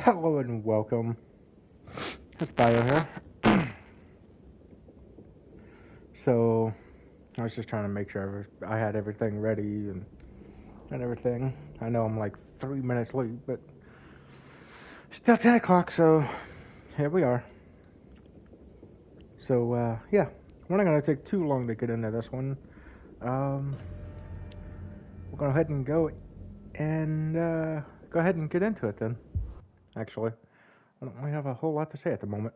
Hello and welcome. It's Bio here. So, I was just trying to make sure I had everything ready and everything. I know I'm like 3 minutes late, but still 10 o'clock, so here we are. So, yeah, we're not going to take too long to get into this one. We'll go ahead and go ahead and get into it then, actually. I don't really have a whole lot to say at the moment.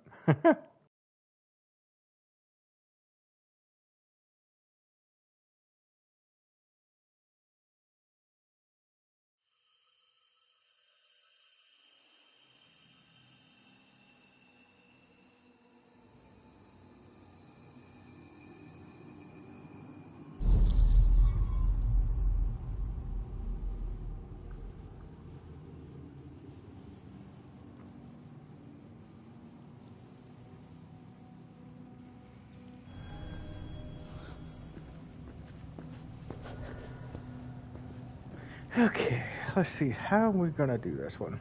Okay, let's see. How are we going to do this one?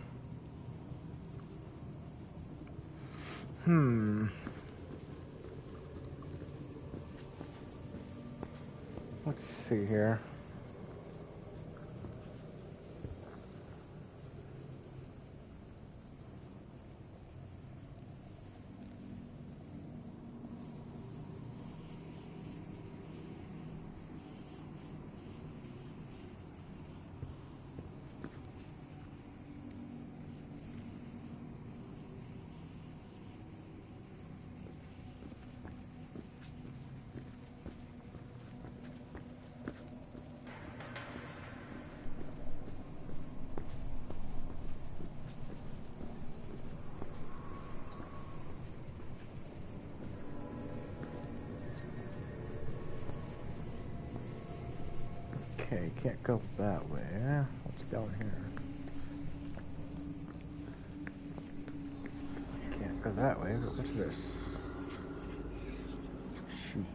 Let's see here. Okay, can't go that way. What's down here? Can't go that way, but what's this? Shoot.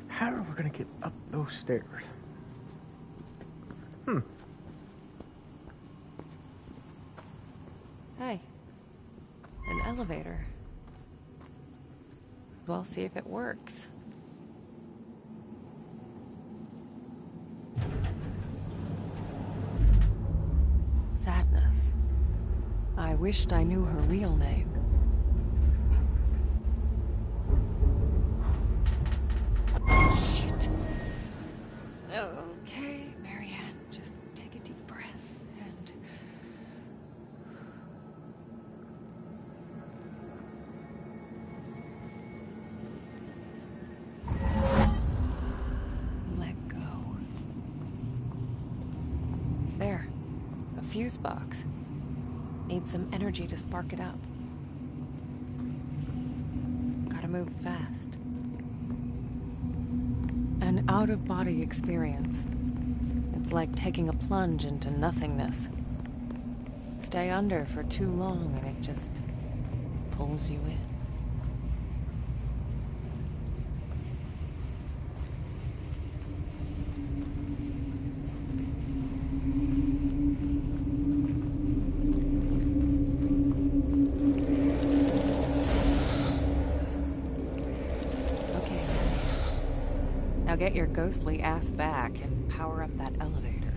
How are we gonna get up those stairs? Hey, an elevator. Well, see if it works. Sadness. I wished I knew her real name. Shit. Okay, Marianne, just take a deep breath and... let go. There. A fuse box. Need some energy to spark it up. Gotta move fast. An out-of-body experience. It's like taking a plunge into nothingness. Stay under for too long and it just pulls you in. Now get your ghostly ass back and power up that elevator.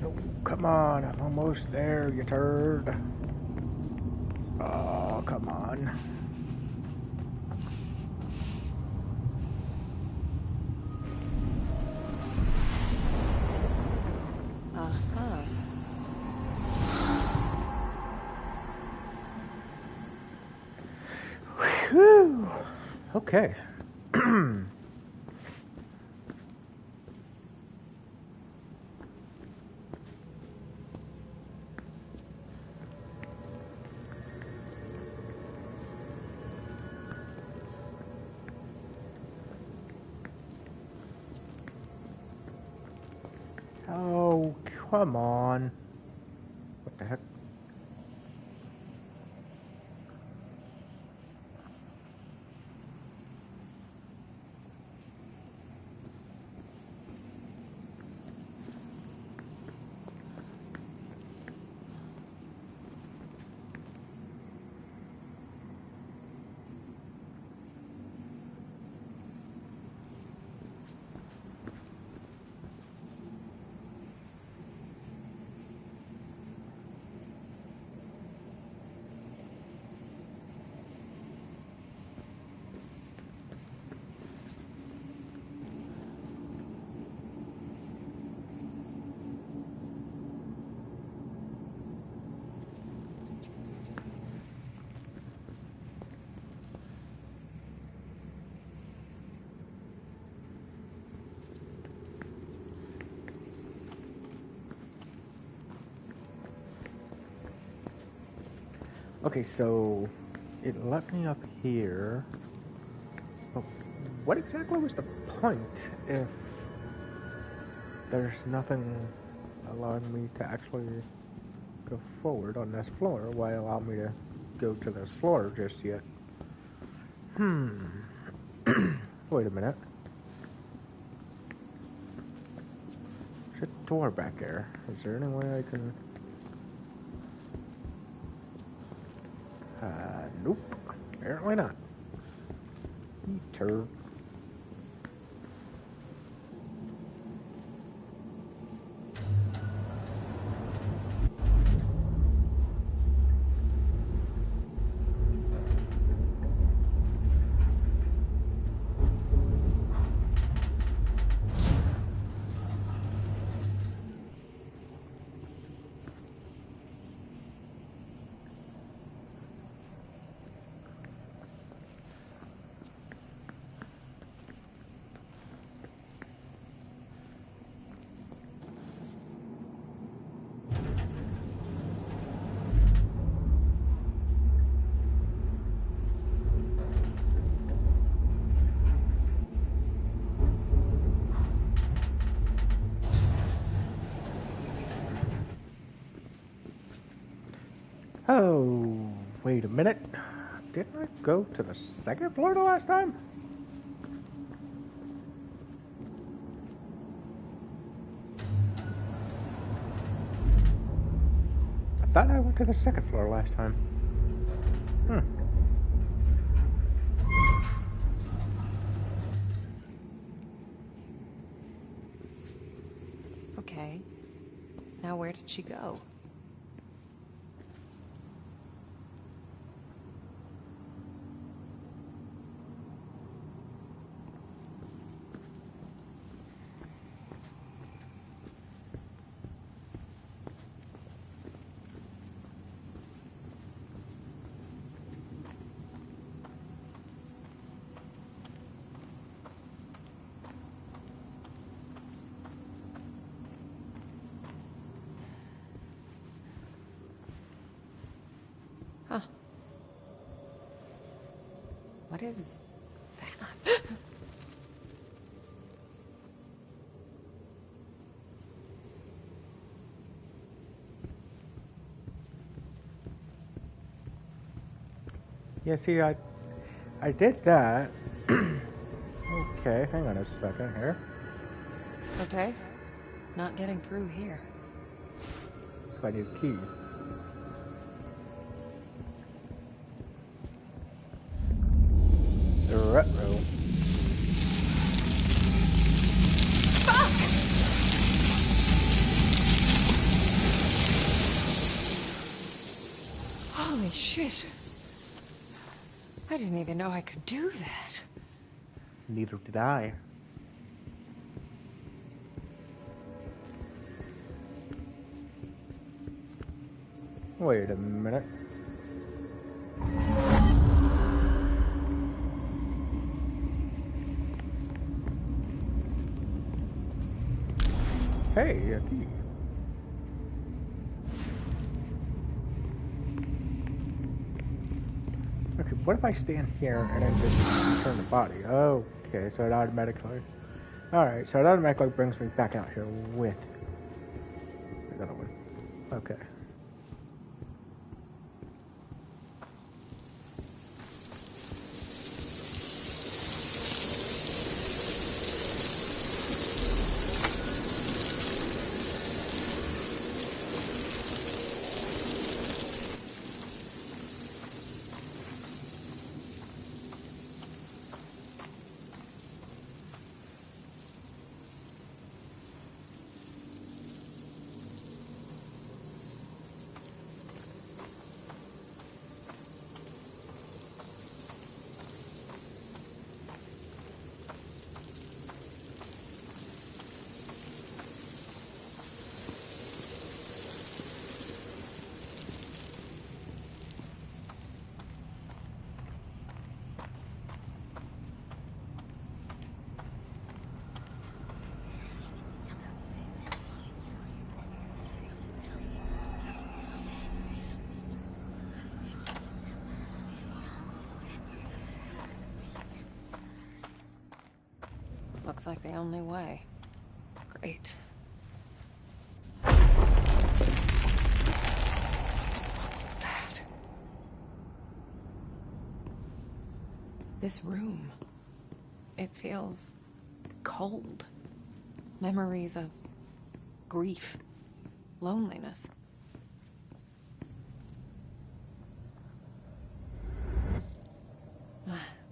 Oh, come on, I'm almost there, you turd. Oh, come on. Whew. Okay. Oh, come on. What the heck? Okay, so it let me up here. But what exactly was the point if there's nothing allowing me to actually go forward on this floor? Why allow me to go to this floor just yet? Wait a minute. There's a door back there. Is there any way I can... Nope. Apparently not. You turd. Oh, wait a minute. Didn't I go to the second floor the last time? I thought I went to the second floor last time. Okay. Now where did she go? Huh. What is that? Yeah, see, I did that. Okay, hang on a second here. Okay. Not getting through here. I need a key. The retro. Holy shit. I didn't even know I could do that. Neither did I. Wait a minute. key. Okay, what if I stand here and then just turn the body? Okay, so it automatically... Alright, so it automatically brings me back out here with the other one. Okay. Looks like the only way. Great. What was that? This room. It feels cold. Memories of grief, loneliness.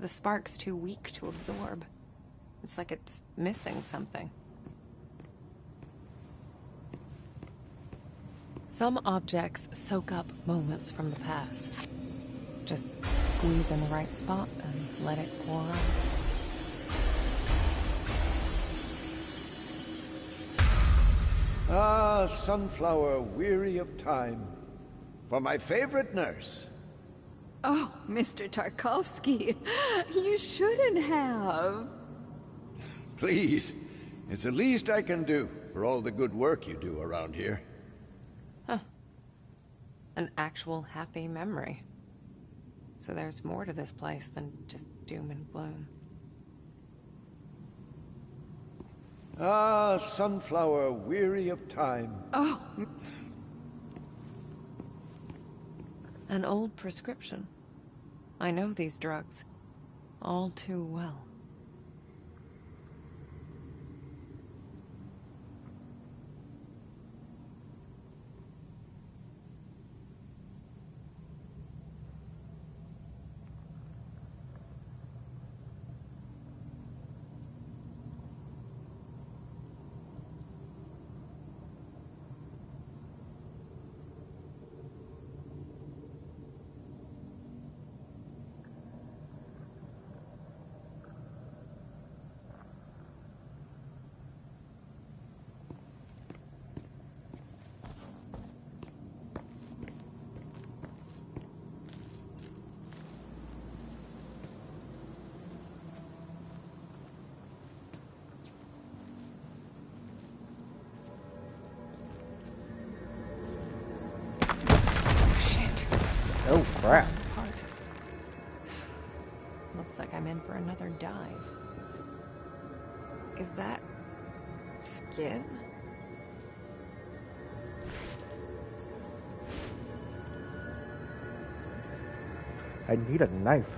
The spark's too weak to absorb. It's like it's missing something. Some objects soak up moments from the past. Just squeeze in the right spot and let it pour out. Ah, sunflower, weary of time. For my favorite nurse. Oh, Mr. Tarkovsky, you shouldn't have. Please, it's the least I can do for all the good work you do around here. Huh. An actual happy memory. So there's more to this place than just doom and gloom. Ah, sunflower, weary of time. Oh. An old prescription. I know these drugs all too well. Oh, crap. Looks like I'm in for another dive. Is that skin? I need a knife.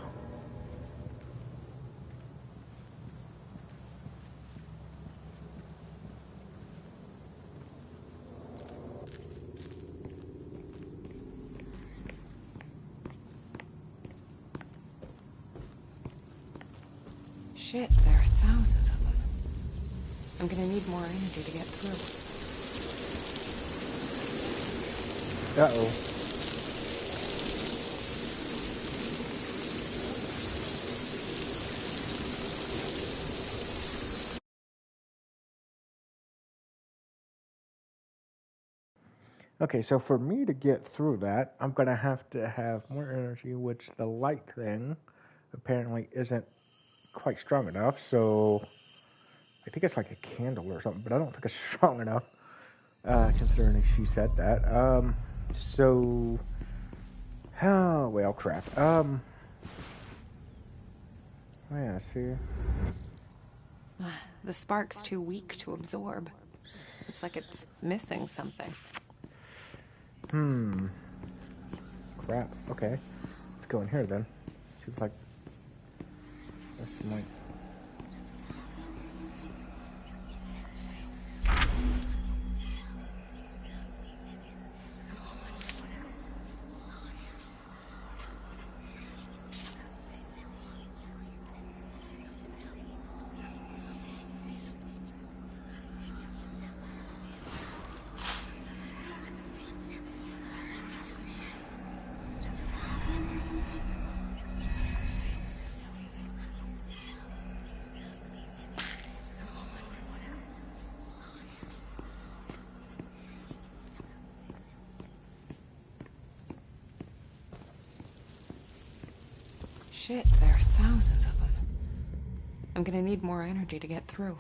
Shit, there are thousands of them. I'm gonna need more energy to get through. Uh-oh. Okay, so for me to get through that, I'm going to have more energy, which the light thing apparently isn't quite strong enough, so I think it's like a candle or something, but I don't think it's strong enough. considering she said that. So, oh, well, crap. Yeah, see. The spark's too weak to absorb. It's like it's missing something. Crap. Okay. Let's go in here then. See if this might. Shit, there are thousands of them. I'm gonna need more energy to get through.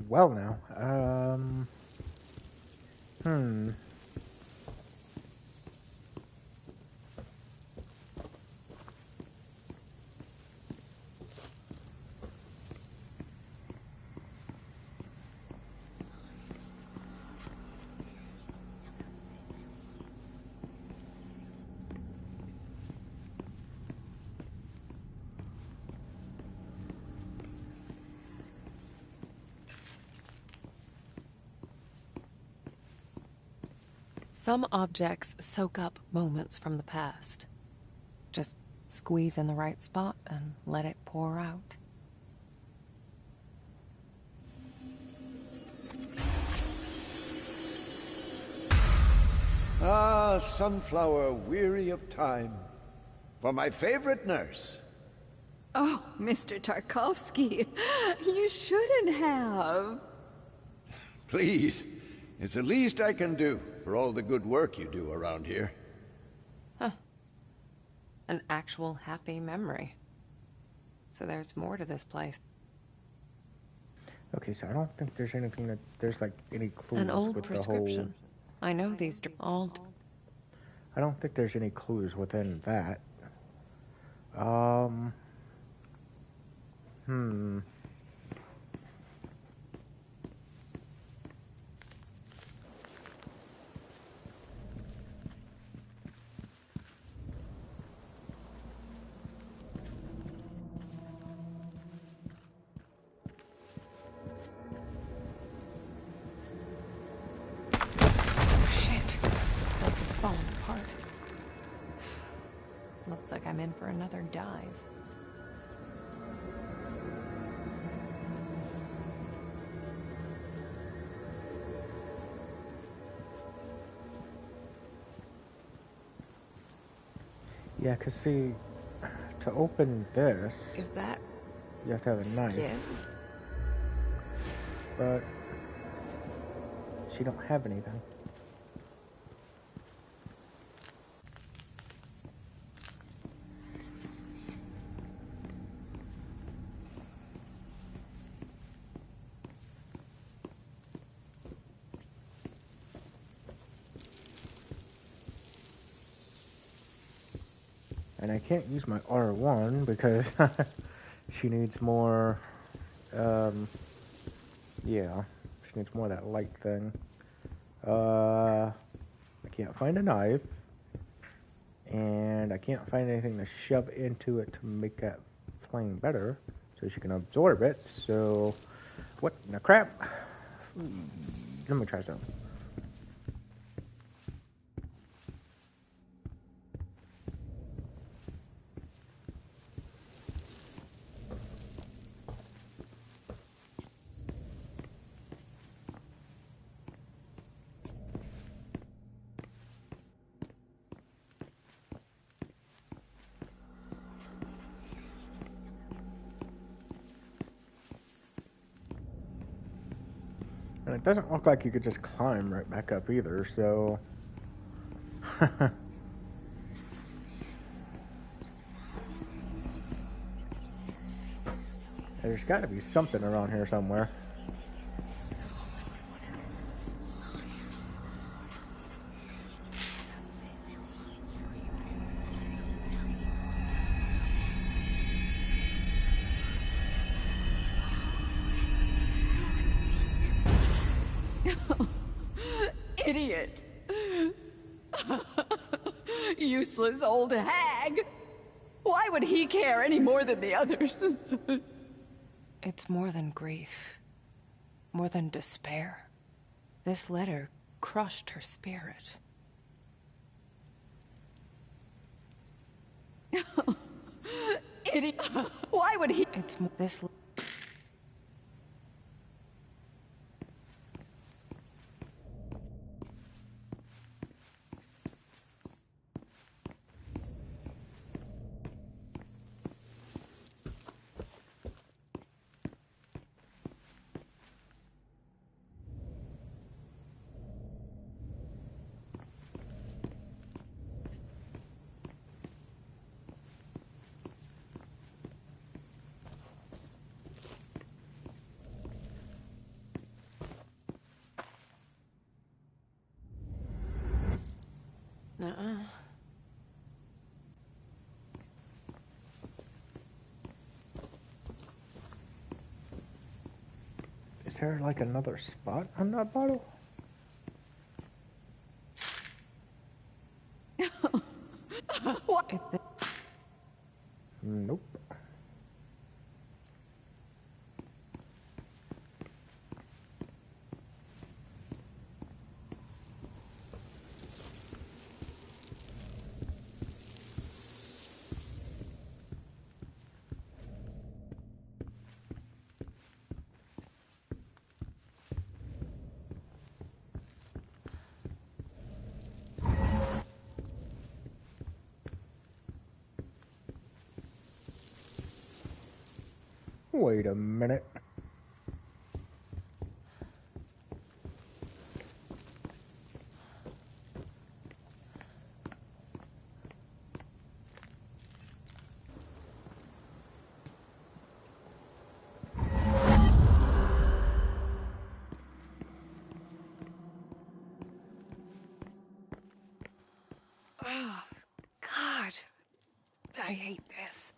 Well, now. Some objects soak up moments from the past. Just squeeze in the right spot and let it pour out. Ah, Sunflower, weary of time. For my favorite nurse. Oh, Mr. Tarkovsky, you shouldn't have. Please, it's the least I can do for all the good work you do around here. An actual happy memory. So there's more to this place. Okay, so I don't think there's anything there's like any clues An old with prescription. I know these old. I don't think there's any clues within that. Shit. This is falling apart. Looks like I'm in for another dive. Yeah, cause see, to open this, Is that you have to have a knife. skin? But she don't have anything. And I can't use my R1 because she needs more, yeah, she needs more of that light thing. I can't find a knife, and I can't find anything to shove into it to make that flame better, so she can absorb it, so, what in the crap? Let me try something. And it doesn't look like you could just climb right back up either, so... There's got to be something around here somewhere. Idiot. Useless old hag. Why would he care any more than the others? It's more than grief. More than despair. This letter crushed her spirit. Idiot. Why would he... It's this... Nuh-uh. Is there like another spot on that bottle? What? Nope. Wait a minute. Oh, God. I hate this.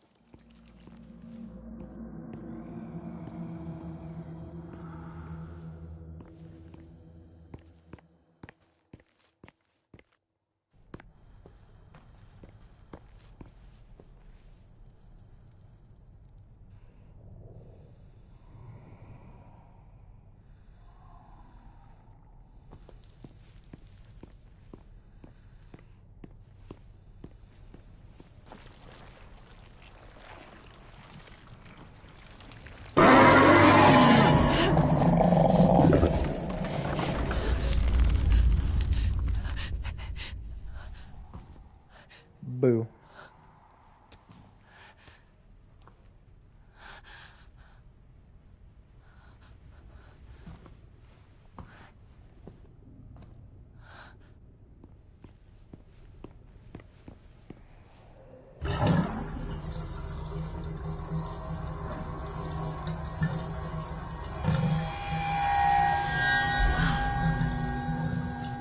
Boo.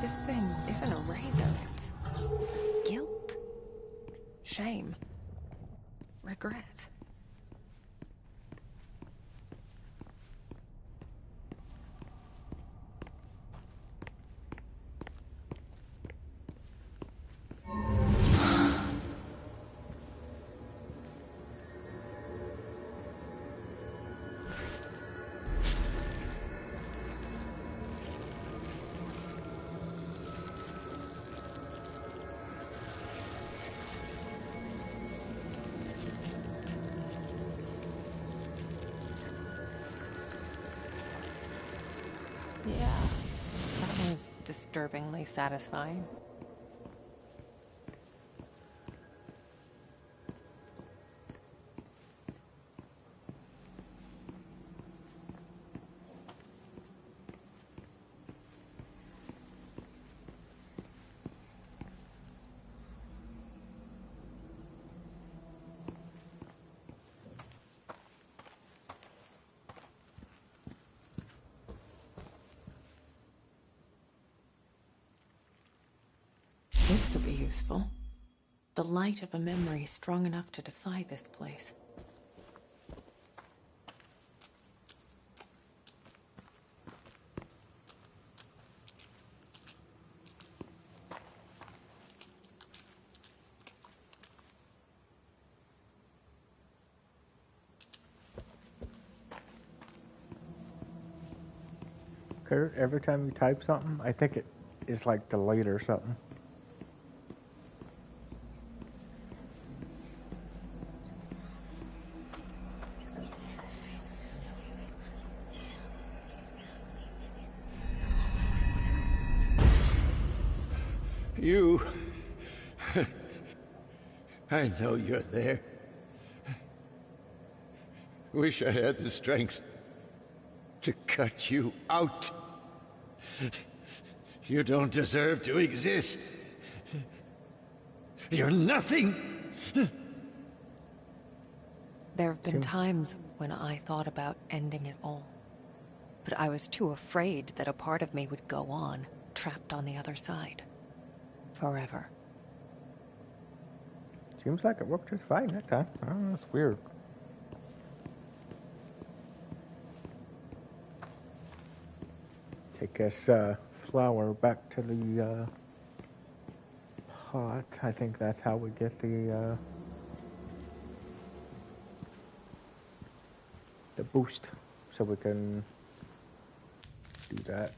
This thing isn't a razor, it's guilt, shame, regret. Yeah, that was disturbingly satisfying. This could be useful. The light of a memory strong enough to defy this place. Kurt, every time you type something, I think it is like delayed or something. You... I know you're there. Wish I had the strength to cut you out. You don't deserve to exist. You're nothing. There have been times when I thought about ending it all. But I was too afraid that a part of me would go on, trapped on the other side. Forever. Seems like it worked just fine that time. Oh, that's weird. Take this flour back to the pot. I think that's how we get the boost, so we can do that.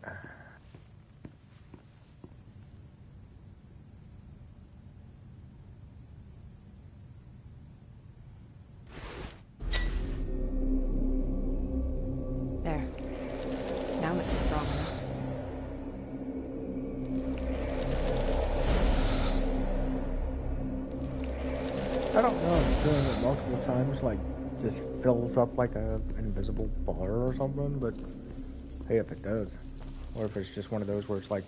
There. Now it's strong enough. I don't know if doing it multiple times like just fills up like a invisible bar or something, but hey, if it does. Or if it's just one of those where it's like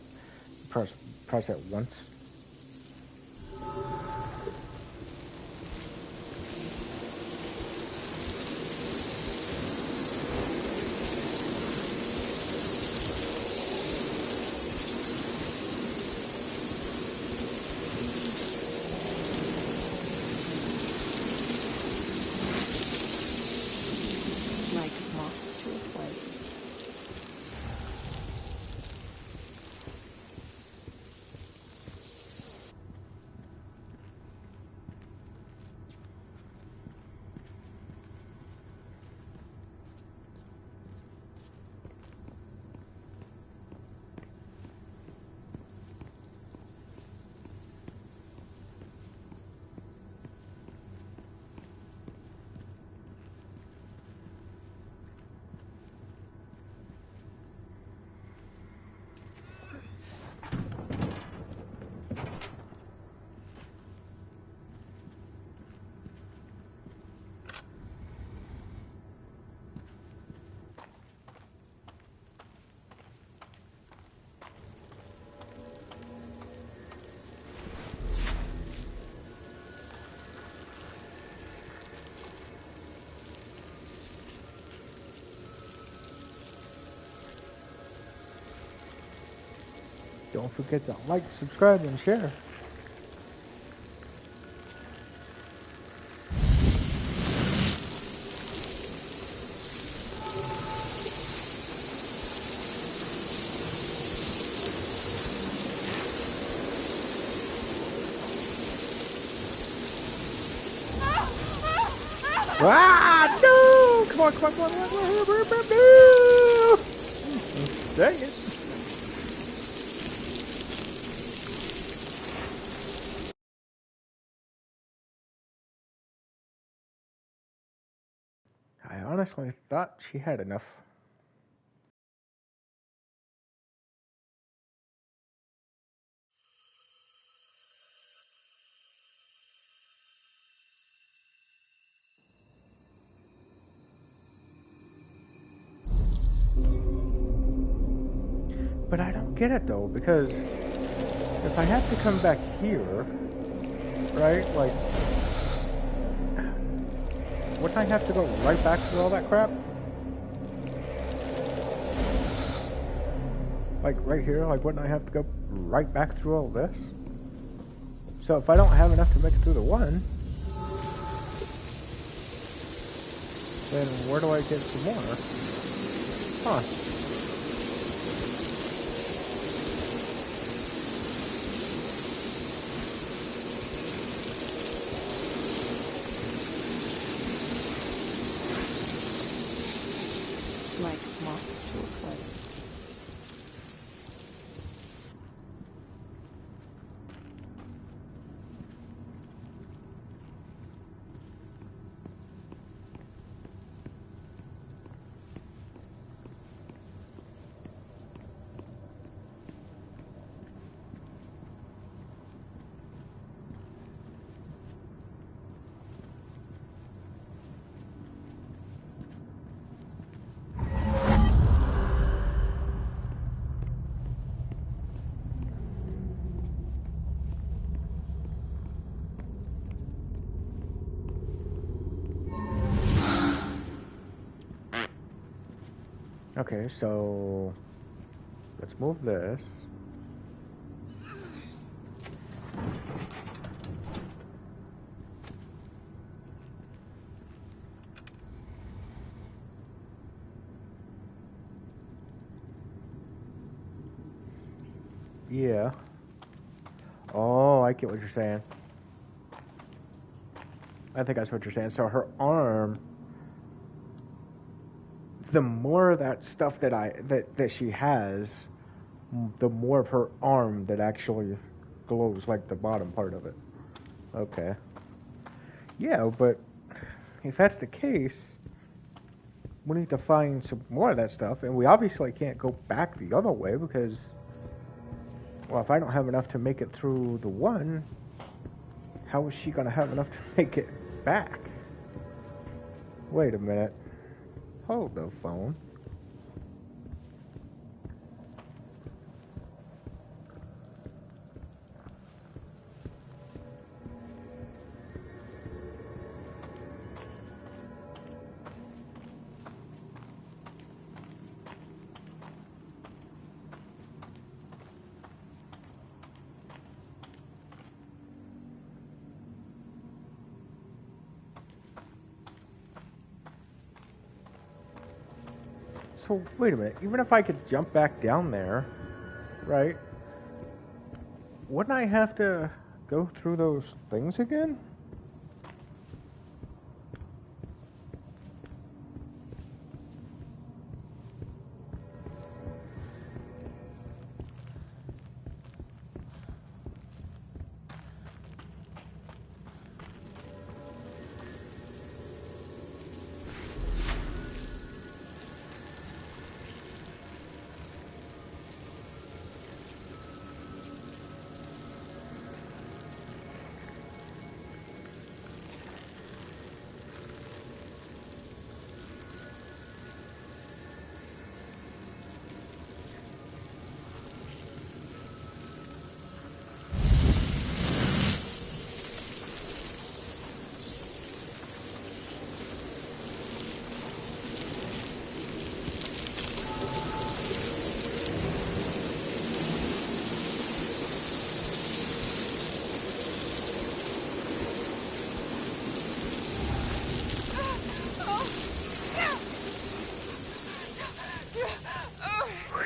press it once. Like moths to a flame. Don't forget to like, subscribe, and share. Ah, no! Come on, come on, come on, come on, come on, come on, no! Dang it. I honestly thought she had enough. But I don't get it though, because if I have to come back here, right, like, wouldn't I have to go right back through all that crap? Like, right here, like, wouldn't I have to go right back through all this? So if I don't have enough to make it through the one, then where do I get some more? Huh. Like moths to a flame. Okay, so let's move this. Yeah. Oh, I get what you're saying. I think that's what you're saying. So her arm, the more of that stuff that she has, the more of her arm that actually glows, like the bottom part of it. Okay. Yeah, but if that's the case, we need to find some more of that stuff, and we obviously can't go back the other way because, well, if I don't have enough to make it through the one, how is she gonna have enough to make it back? Wait a minute. Hold the phone. So, wait a minute. Even if I could jump back down there, right? Wouldn't I have to go through those things again?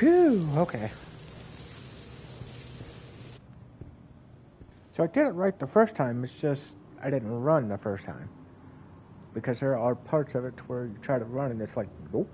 Whew, okay. So I did it right the first time, it's just I didn't run the first time. Because there are parts of it where you try to run and it's like, nope.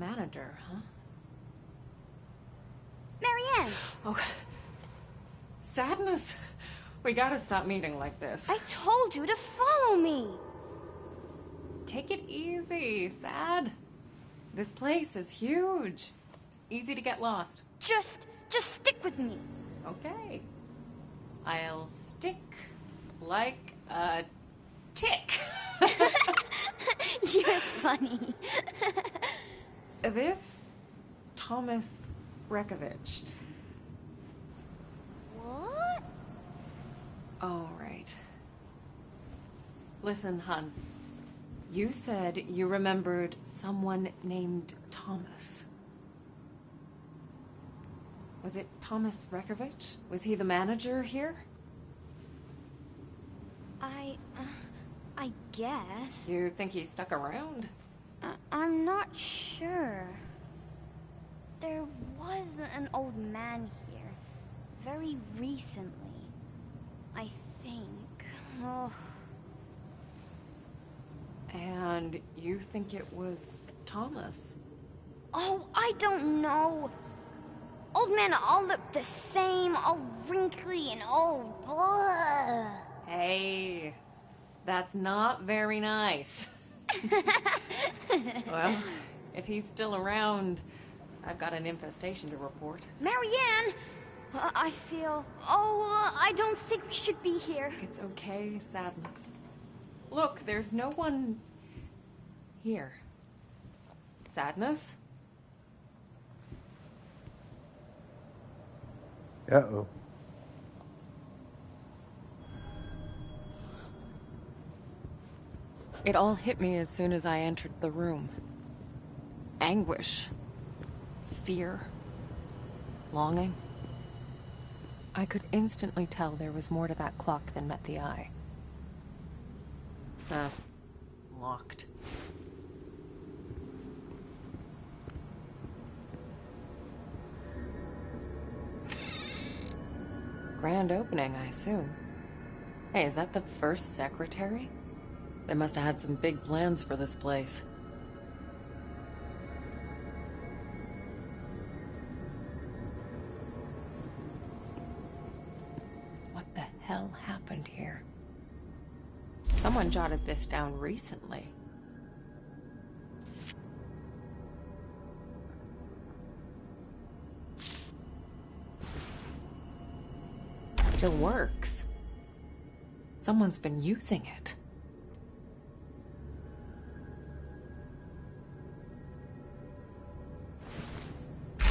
manager, huh? Marianne! Oh, Sadness. We gotta stop meeting like this. I told you to follow me! Take it easy, Sad. This place is huge. It's easy to get lost. Just stick with me. Okay. I'll stick like a tick. You're funny. This Thomas Rekovich. What? Oh, right. Listen, hun. You said you remembered someone named Thomas. Was it Thomas Rekovich? Was he the manager here? I guess. You think he stuck around? I'm not sure. There was an old man here. Very recently. I think. Oh. And you think it was Thomas? Oh, I don't know. Old men all look the same, all wrinkly and oh, blah. Hey, that's not very nice. Well, if he's still around, I've got an infestation to report. Marianne! I feel... Oh, I don't think we should be here. It's okay, Sadness. Look, there's no one here. Sadness? Uh-oh. It all hit me as soon as I entered the room. Anguish. Fear. Longing. I could instantly tell there was more to that clock than met the eye. Locked. Grand opening, I assume. Hey, is that the first secretary? They must have had some big plans for this place. What the hell happened here? Someone jotted this down recently. Still works. Someone's been using it.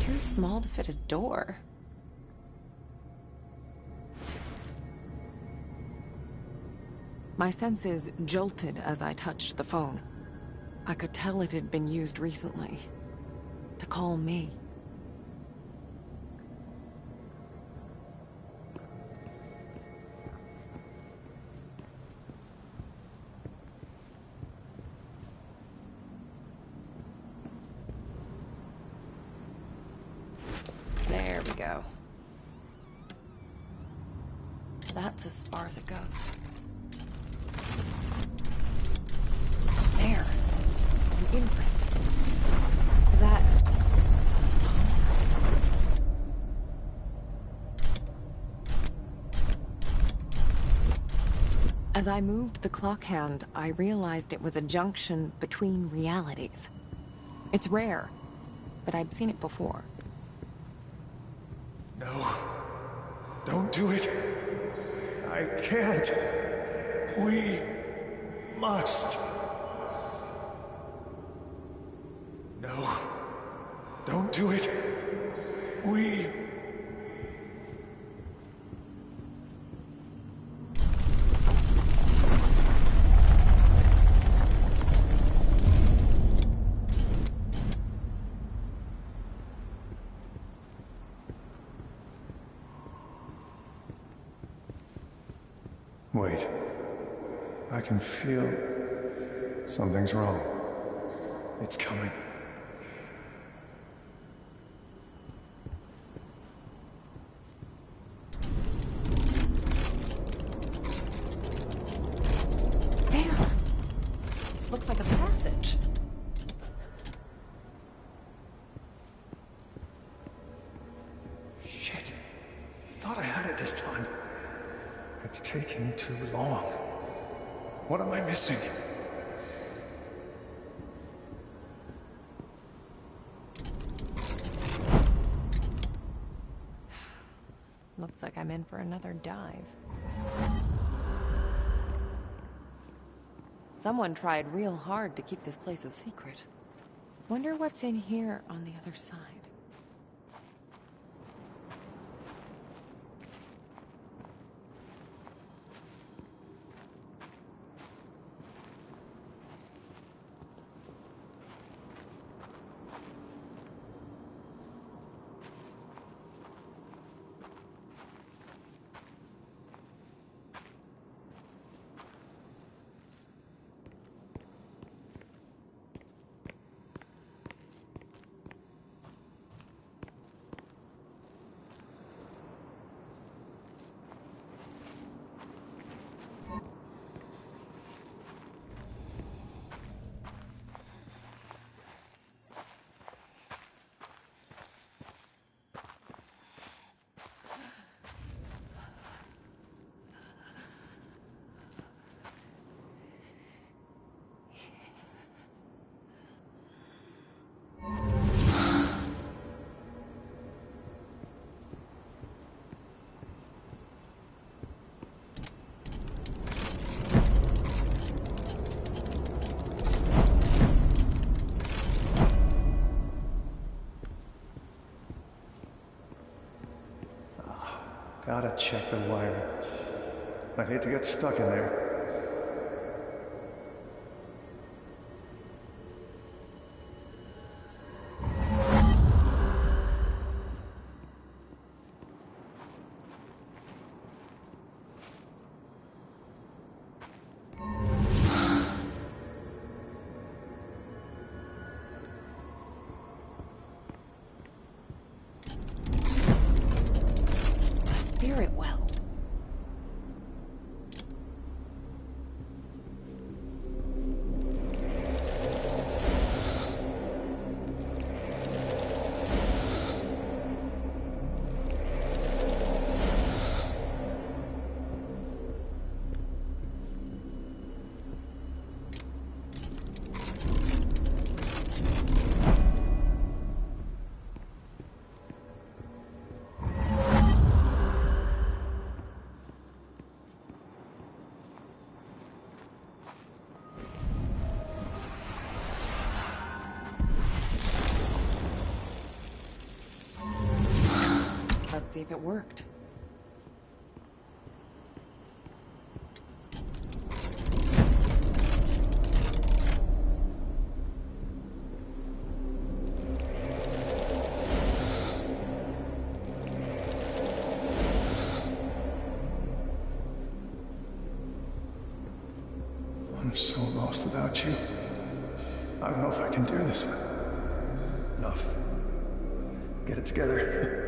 Too small to fit a door. My senses jolted as I touched the phone. I could tell it had been used recently. To call me. There we go. That's as far as it goes. There. An imprint. Is that Thomas? As I moved the clock hand, I realized it was a junction between realities. It's rare, but I'd seen it before. No. Don't do it. I can't. We must. No. Don't do it. We... Wait. I can feel... something's wrong. It's coming. There! Looks like a passage. wrong? What am I missing? Looks like I'm in for another dive. Someone tried real hard to keep this place a secret. Wonder what's in here on the other side. Gotta check the wiring. I'd hate to get stuck in there. A spirit well. Let's see if it worked. I'm so lost without you. I don't know if I can do this. Enough. Get it together.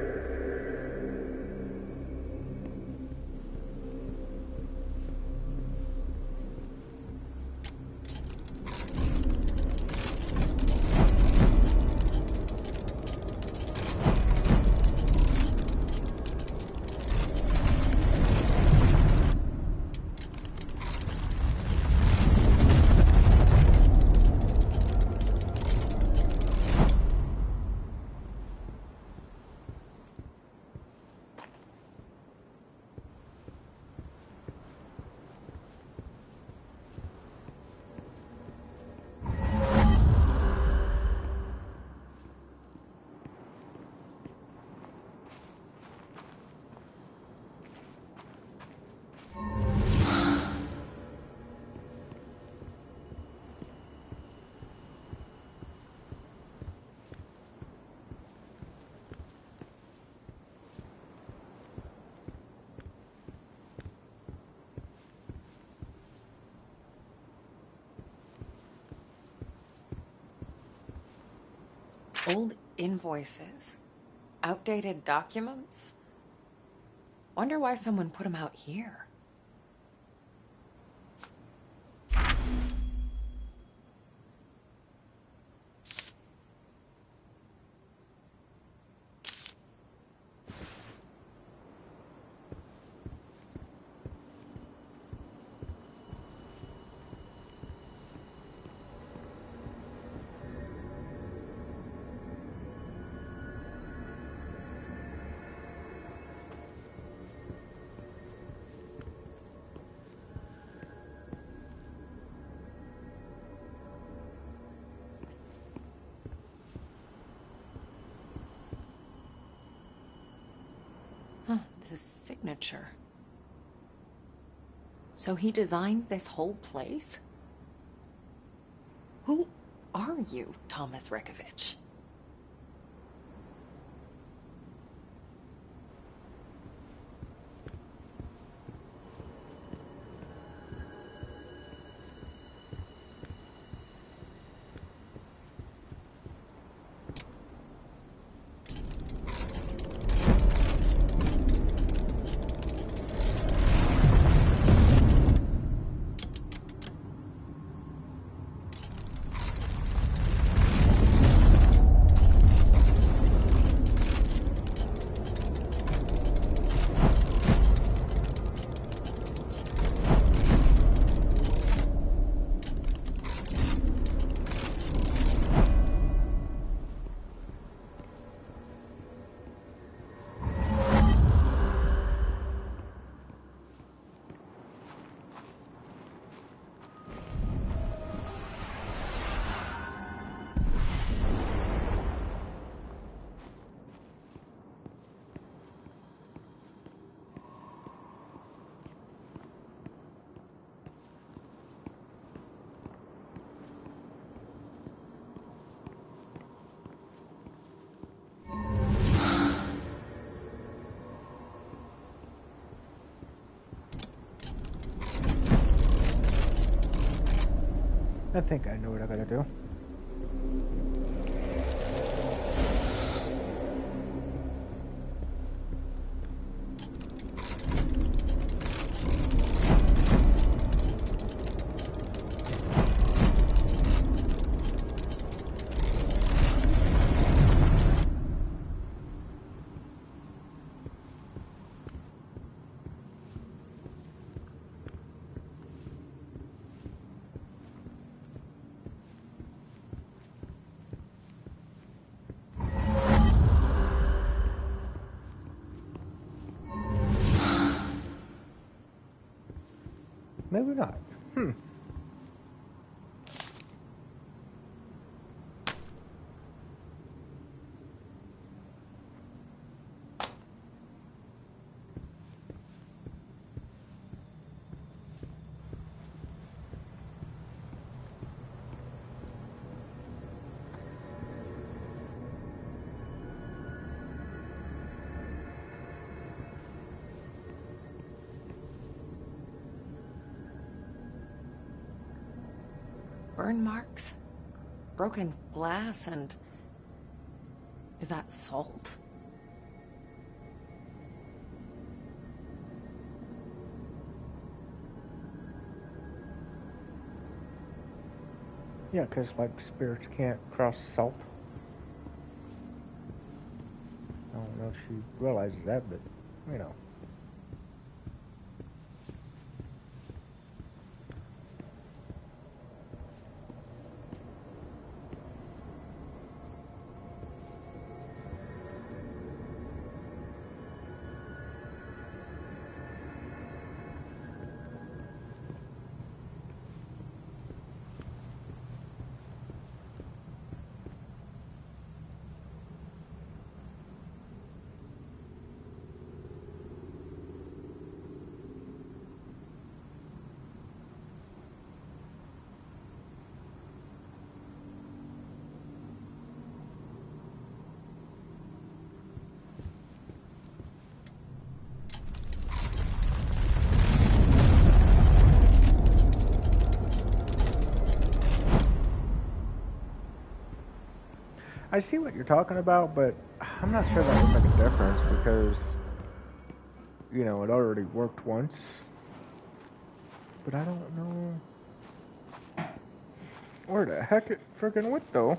Old invoices. Outdated documents. Wonder why someone put them out here. his signature. So he designed this whole place? Who are you, Thomas Rekovich? I think I know what I gotta do. Maybe not. Burn marks, broken glass, and... is that salt? Yeah, because, like, spirits can't cross salt. I don't know if she realizes that, but, you know. I see what you're talking about, but I'm not sure that would make a difference because, you know, it already worked once. But I don't know where the heck it friggin' went, though.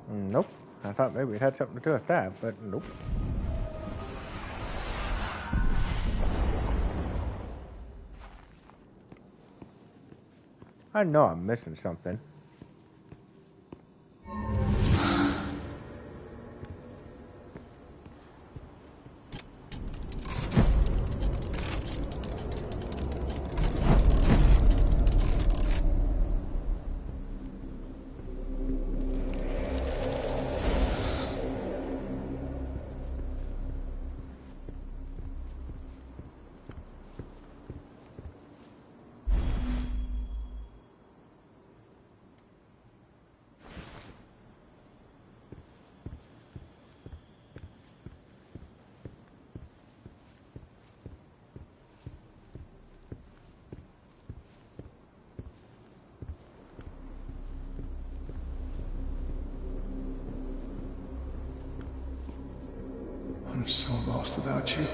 Nope. I thought maybe it had something to do with that, but nope. I know I'm missing something. I'm so lost without you.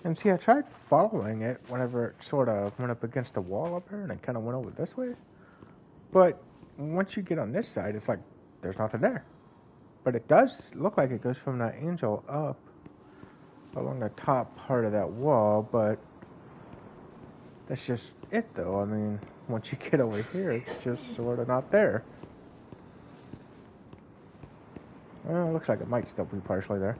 And see, I tried following it whenever it sort of went up against the wall up here, and it kind of went over this way. But once you get on this side, it's like there's nothing there. But it does look like it goes from that angel up along the top part of that wall, but that's just it, though. I mean, once you get over here, it's just sort of not there. Well, it looks like it might still be partially there.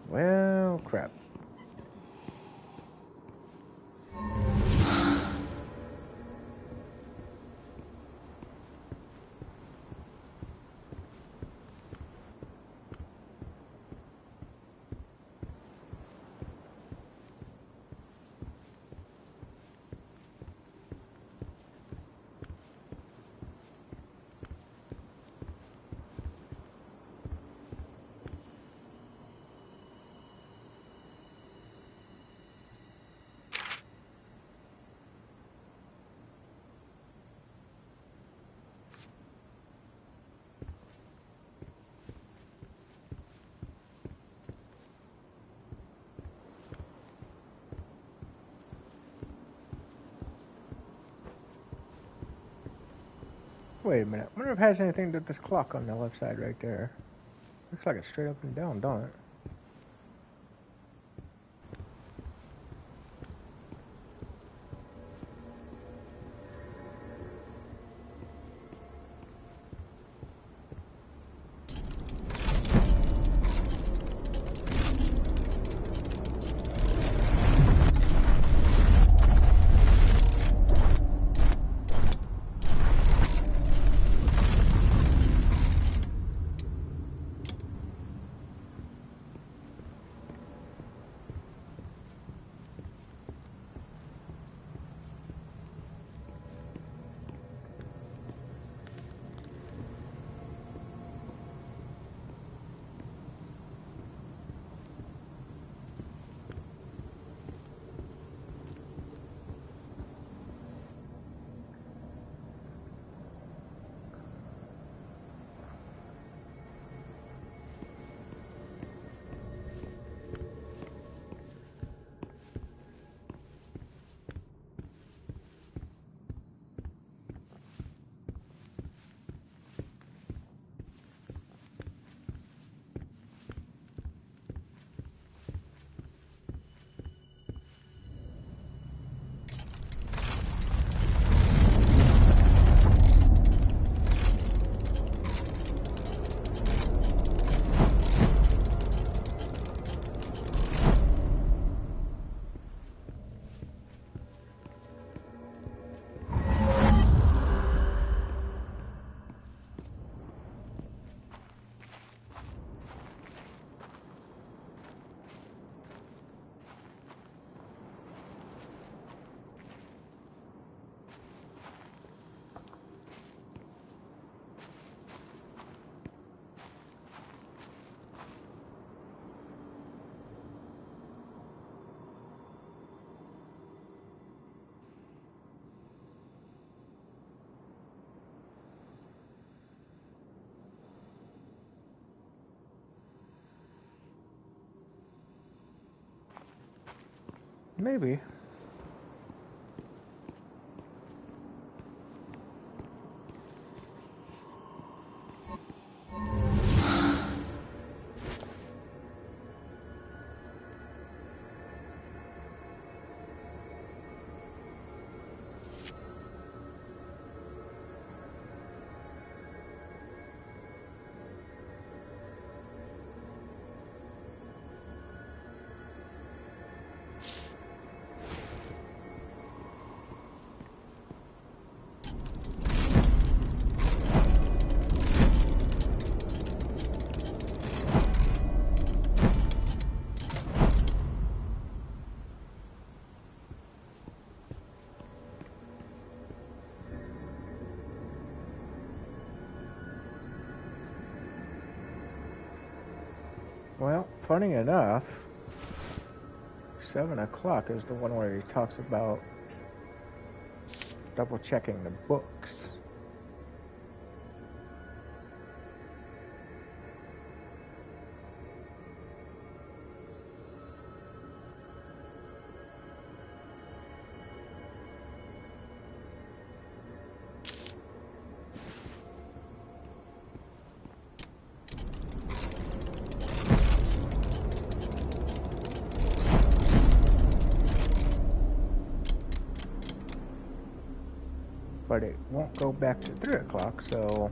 Well, crap. Wait a minute. I wonder if it has anything to do with this clock on the left side right there. Looks like it's straight up and down, don't it? Maybe. Well, funny enough, 7 o'clock is the one where he talks about double checking the books. But it won't go back to 3 o'clock, so...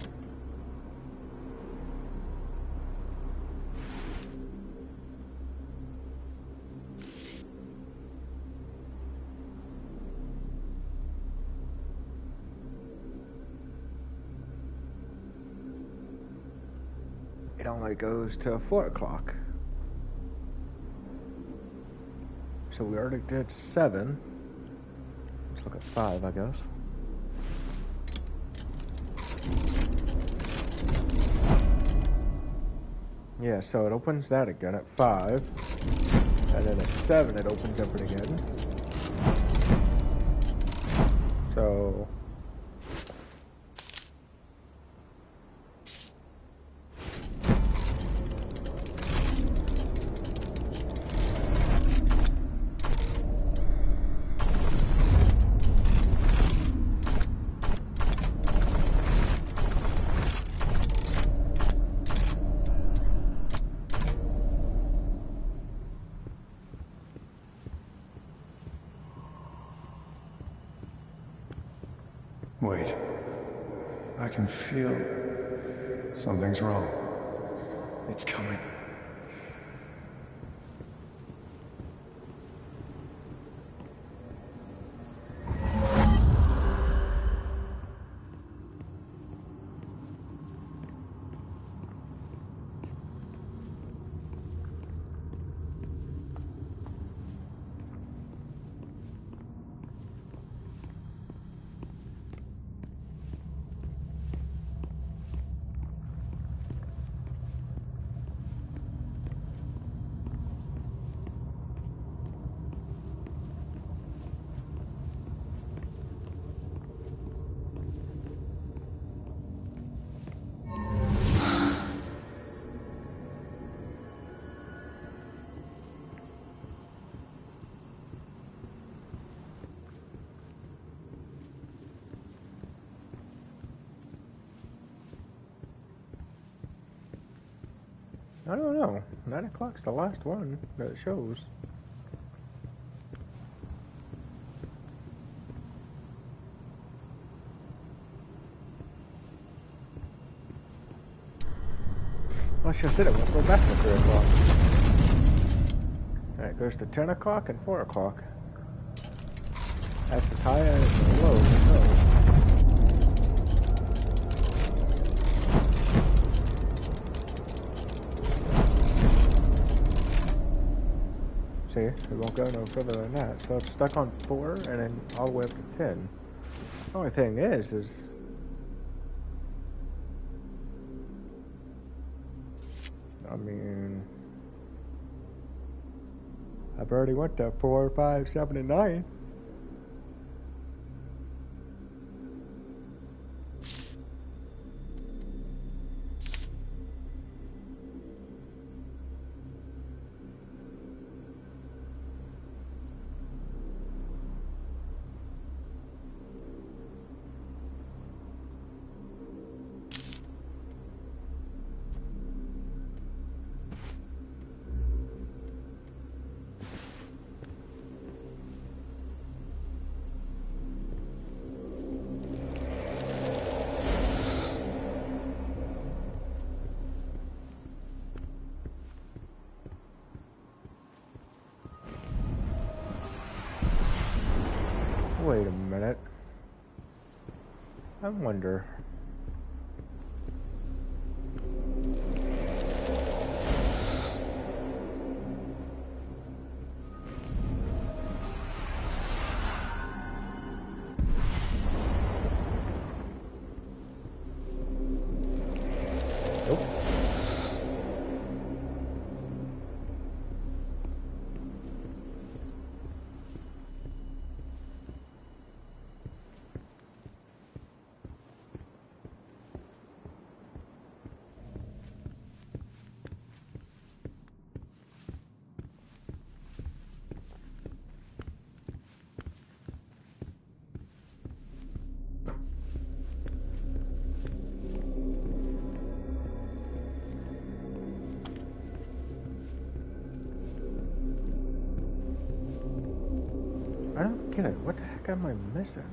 it only goes to 4 o'clock. So we already did 7. Let's look at 5, I guess. Yeah, so it opens that again at 5. And then at 7 it opens up it again. So... Wait. I can feel... something's wrong. It's coming. I don't know. 9 o'clock's the last one that it shows. Well, she said it won't go back to 3 o'clock. Alright, it goes to 10 o'clock and 4 o'clock. That's the high and the low. So. See, it won't go no further than that. So it's stuck on 4 and then all the way up to 10. The only thing is I mean, I've already went to 4, 5, 7, and 9. I wonder. Nope. I don't get it. What the heck am I missing?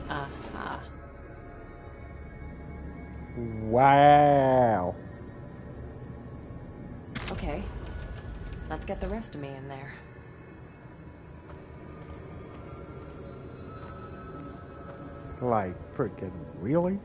Uh-huh. Wow. Okay. Let's get the rest of me in there. Like, freaking really?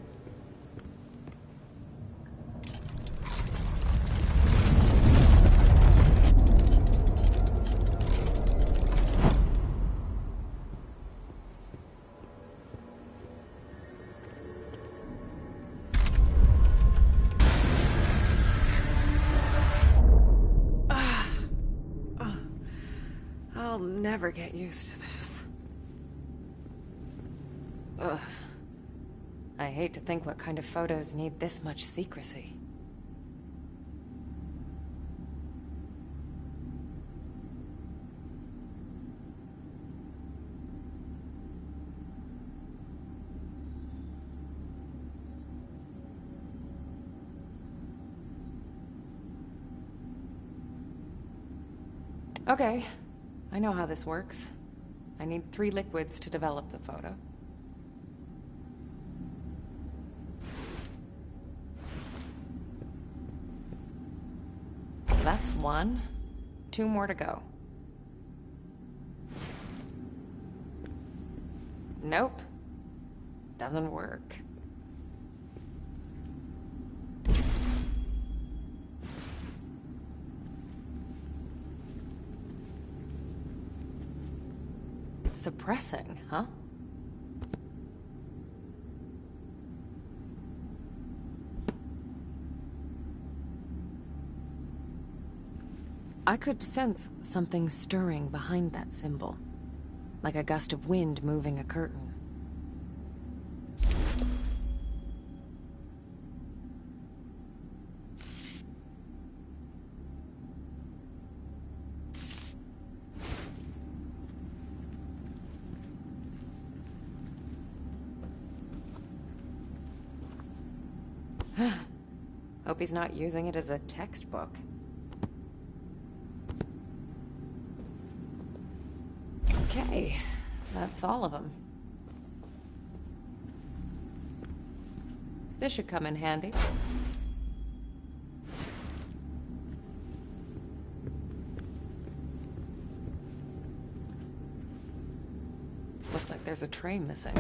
I'll never get used to this. Ugh. I hate to think what kind of photos need this much secrecy. Okay, I know how this works. I need 3 liquids to develop the photo. That's 1. 2 more to go. Nope. Doesn't work. Suppressing, huh? I could sense something stirring behind that symbol, like a gust of wind moving a curtain. Hope he's not using it as a textbook. Okay, that's all of them. This should come in handy. Looks like there's a tray missing.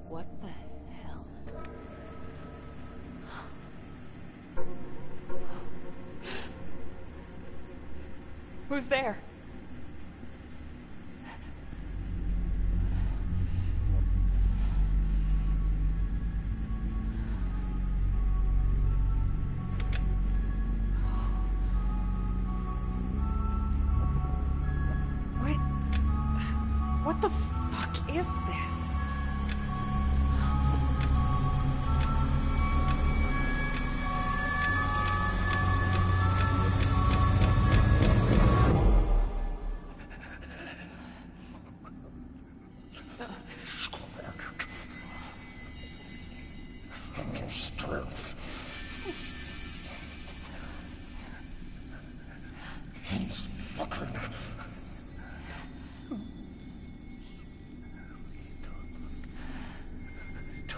What the hell? Who's there? What the fuck is this?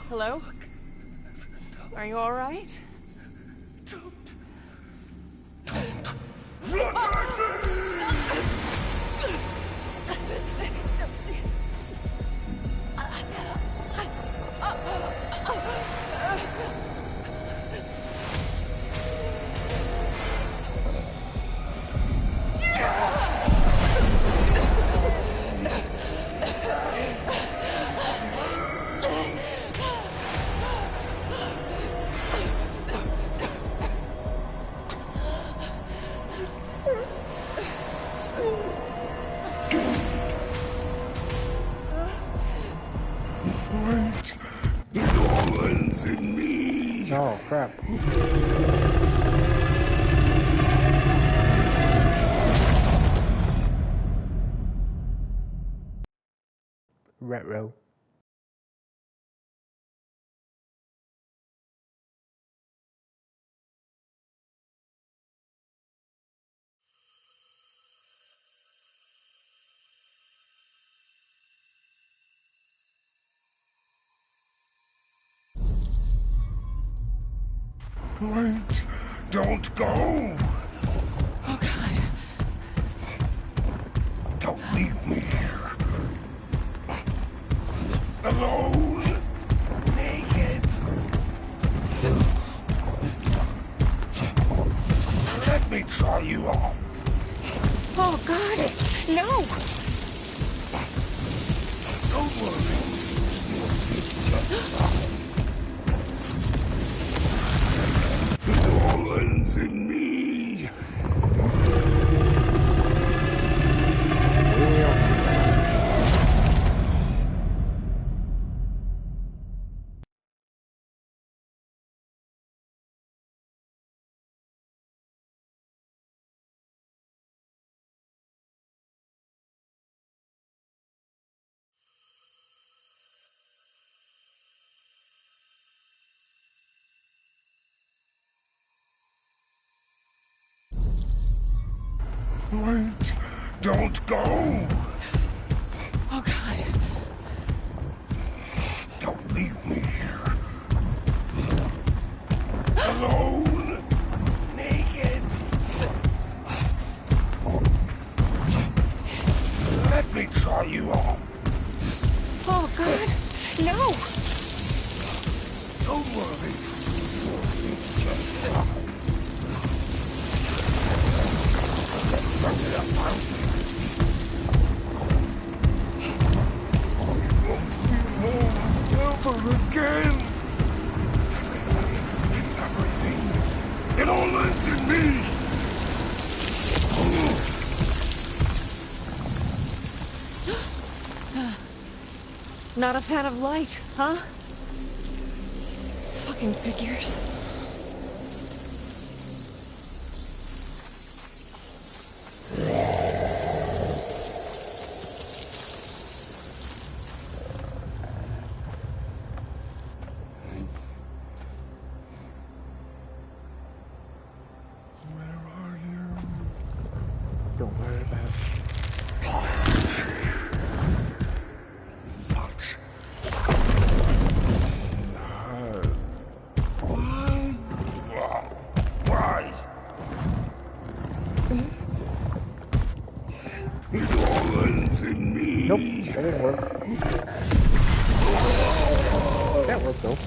Hello? Are you all right? Wait, it all ends in me. Oh, crap. Retro. Wait! Don't go! Oh, God. Don't leave me here. Alone! Naked! Let me try you on. Oh, God. No! Don't worry. It's just it all ends in me. Wait! Don't go! Oh, God. Don't leave me here. Alone! Naked! Let me try you on. Oh, God. No! Don't worry. It's just never again! Everything! It all ends in me! Not a fan of light, huh? Fucking figures. Where are you? Don't worry about it. What? Why? Why? It all ends in me. Nope, that didn't work. That worked though.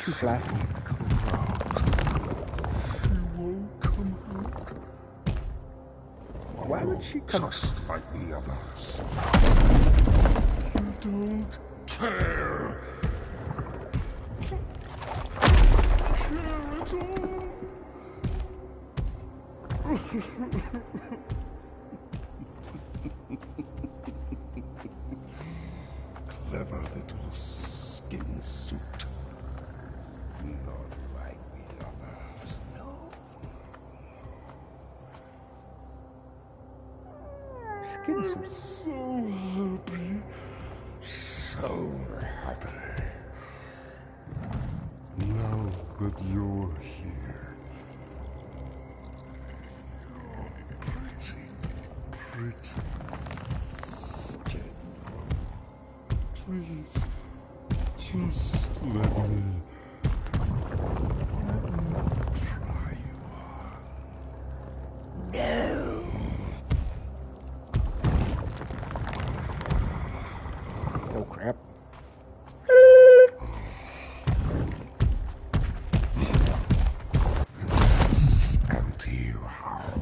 Too flat. Why would she come? Just like the others. You don't care. Care at all. Clever little skin suit. Not like the others. No, Skin I'm suit. so happy. So happy. Now that you're here, you're pretty skinny. Please, just let me try you on. No. Oh crap. This empty house.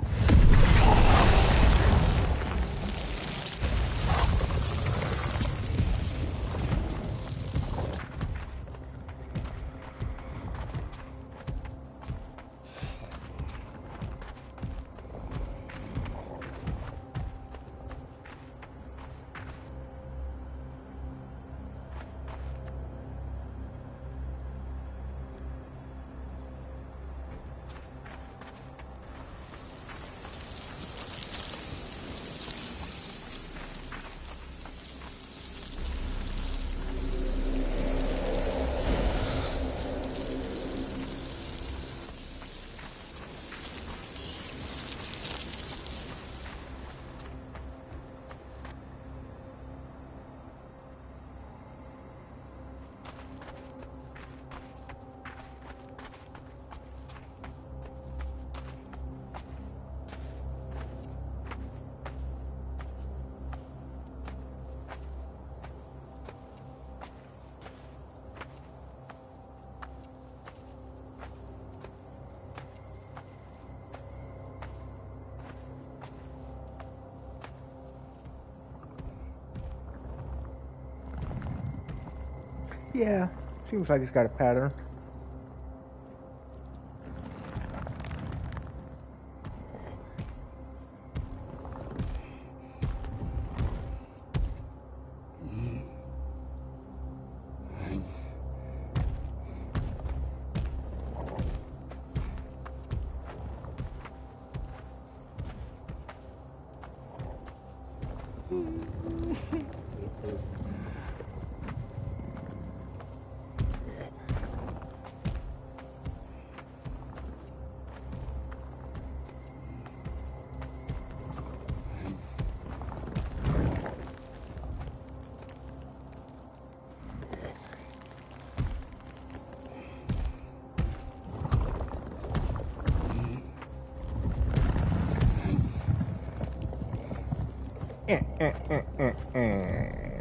Yeah, seems like it's got a pattern.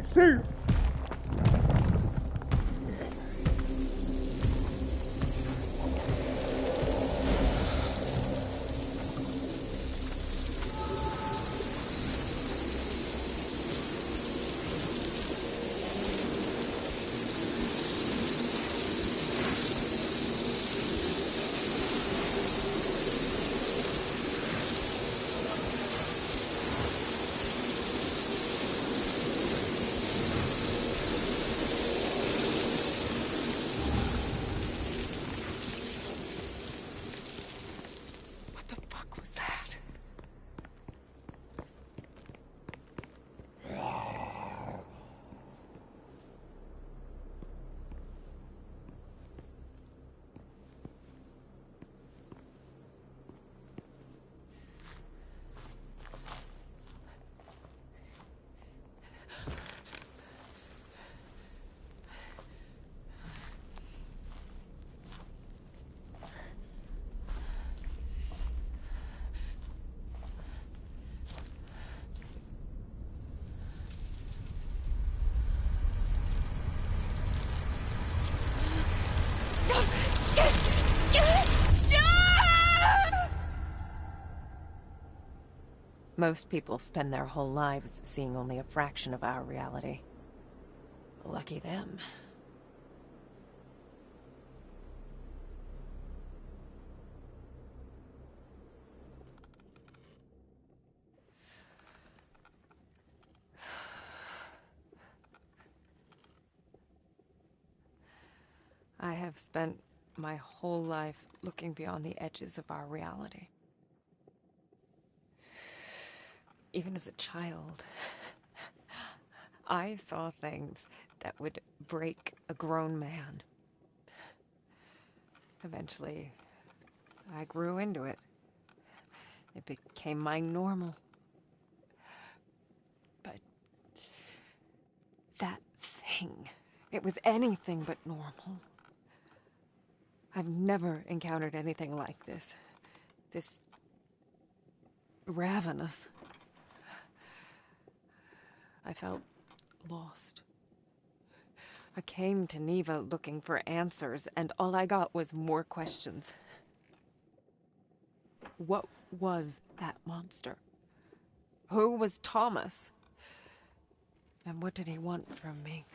Sir. What the fuck was that? Most people spend their whole lives seeing only a fraction of our reality. Lucky them. I have spent my whole life looking beyond the edges of our reality. Even as a child, I saw things that would break a grown man. Eventually, I grew into it. It became my normal. But that thing, it was anything but normal. I've never encountered anything like this. This ravenous. I felt lost. I came to Neva looking for answers, and all I got was more questions. What was that monster? Who was Thomas? And what did he want from me?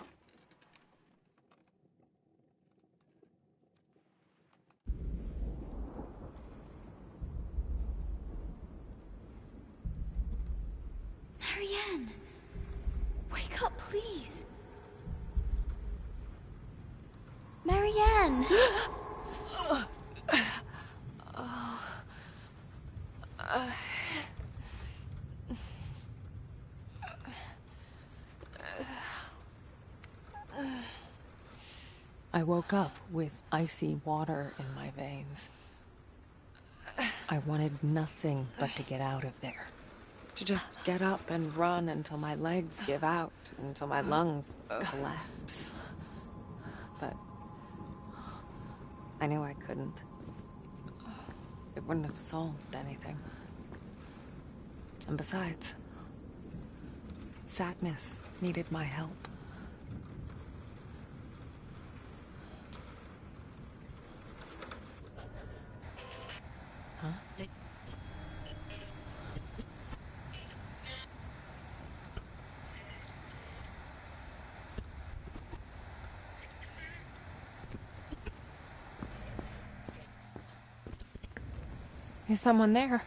Marianne! Wake up, please! Marianne! I woke up with icy water in my veins. I wanted nothing but to get out of there. To just get up and run until my legs give out, until my lungs collapse. But I knew I couldn't. It wouldn't have solved anything. And besides, sadness needed my help. Huh? Is someone there?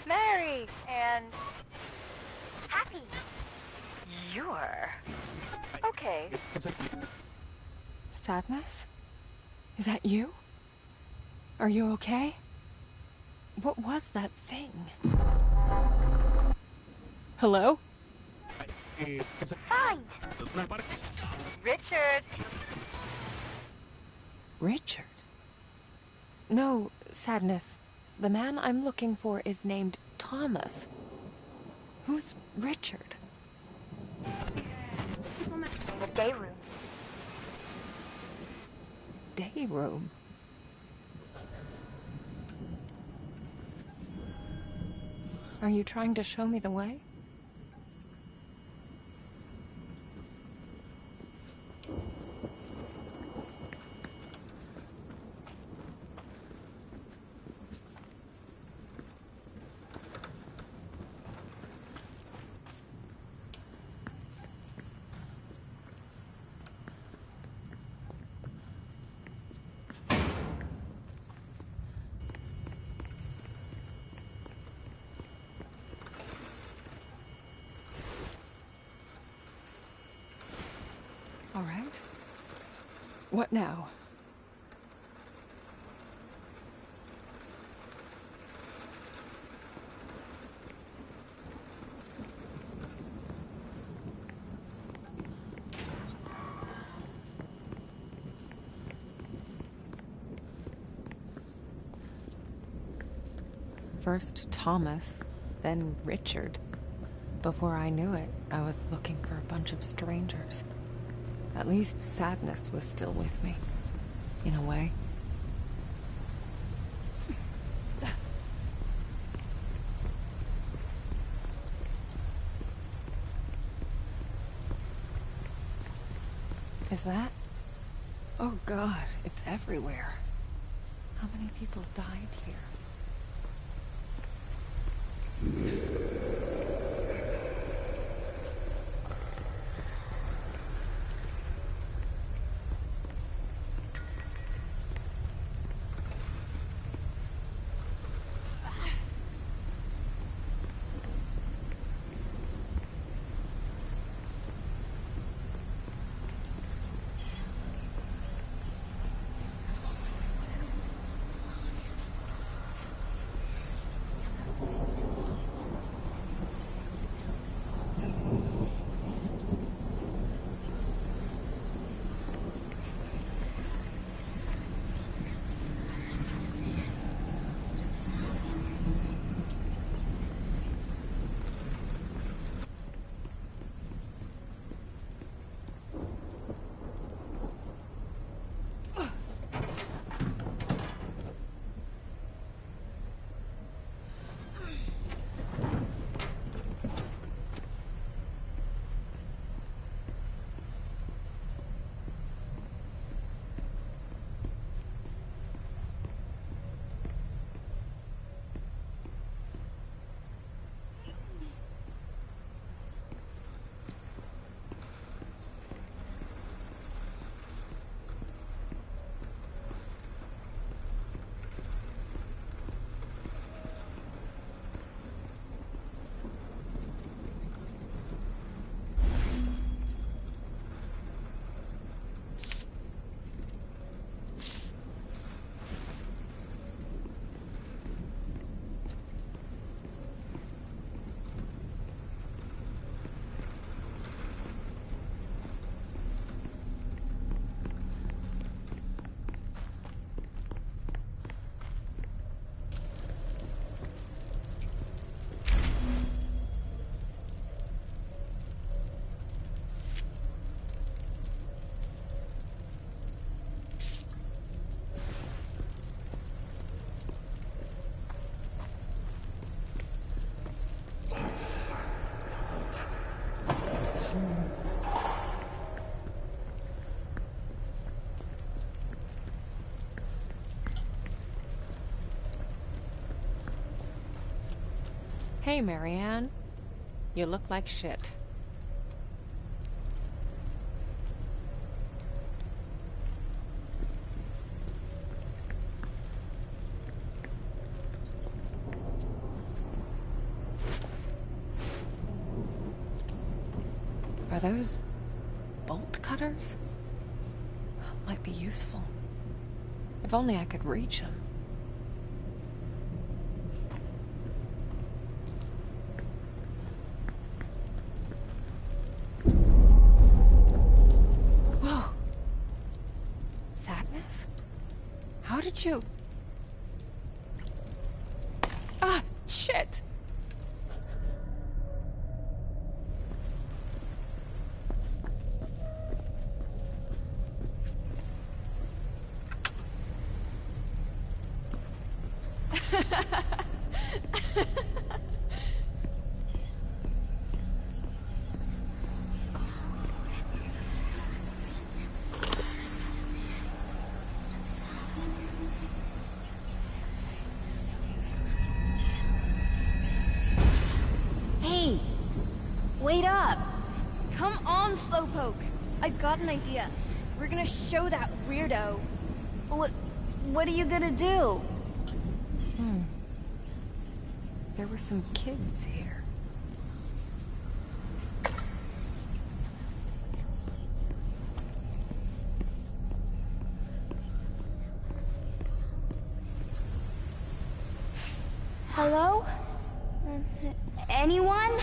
Mary and happy. You're okay. Sadness? Is that you? Are you okay? What was that thing? Hello? Fine. Richard. Richard? No, Sadness. The man I'm looking for is named Thomas. Who's Richard? The day room. Day room? Are you trying to show me the way? All right. What now? First Thomas, then Richard. Before I knew it, I was looking for a bunch of strangers. At least Sadness was still with me, in a way. Is that? Oh God, it's everywhere. How many people died here? Hey, Marianne. You look like shit. Are those bolt cutters? Might be useful. If only I could reach them. Whoa! Sadness? How did you... Ah, shit! Hey! Wait up! Come on, Slowpoke! I've got an idea. We're gonna show that weirdo. What are you gonna do? There were some kids here. Hello? Anyone?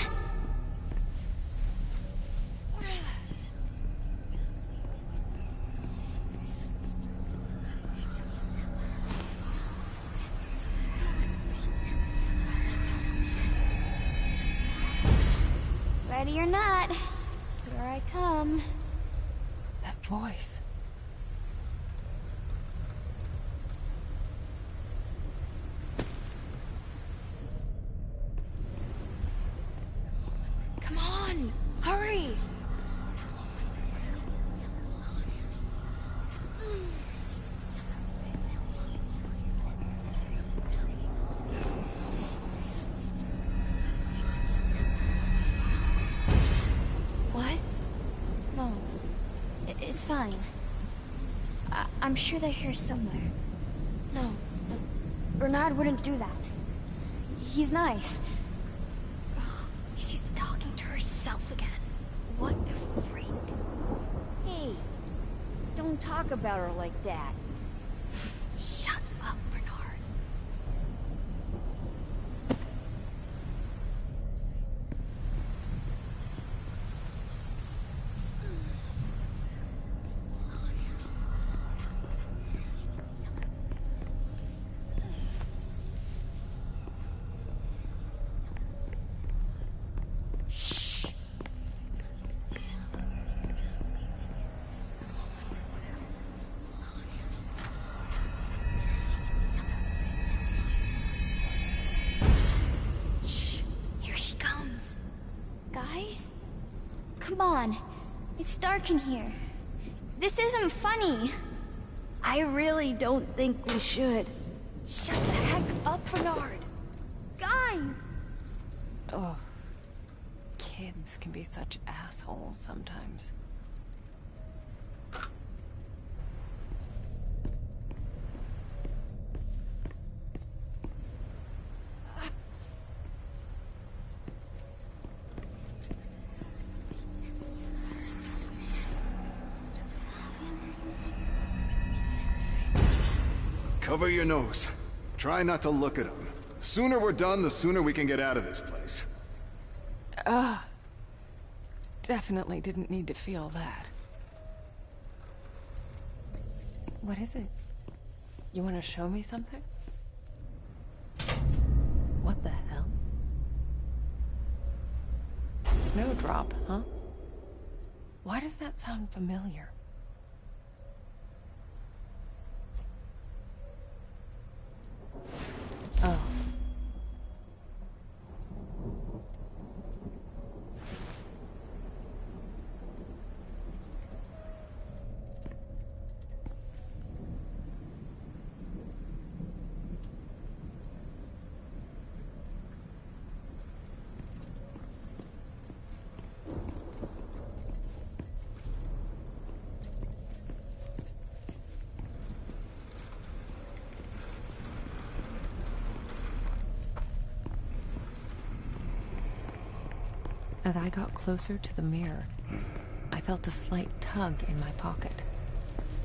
Ready or not, here I come. That voice. Come on! Hurry! What? No. It's fine. I'm sure they're here somewhere. No. Bernard wouldn't do that. He's nice. Ugh, she's talking to herself again. What a freak. Hey! Don't talk about her like that. Shut up, Bernard. Guys? Come on. It's dark in here. This isn't funny. I really don't think we should. Shut the heck up, Bernard! Guys! Oh, kids can be such assholes sometimes. Cover your nose. Try not to look at them. The sooner we're done, the sooner we can get out of this place. Definitely didn't need to feel that. What is it? You want to show me something? What the hell? Snowdrop, huh? Why does that sound familiar? Oh. As I got closer to the mirror, I felt a slight tug in my pocket.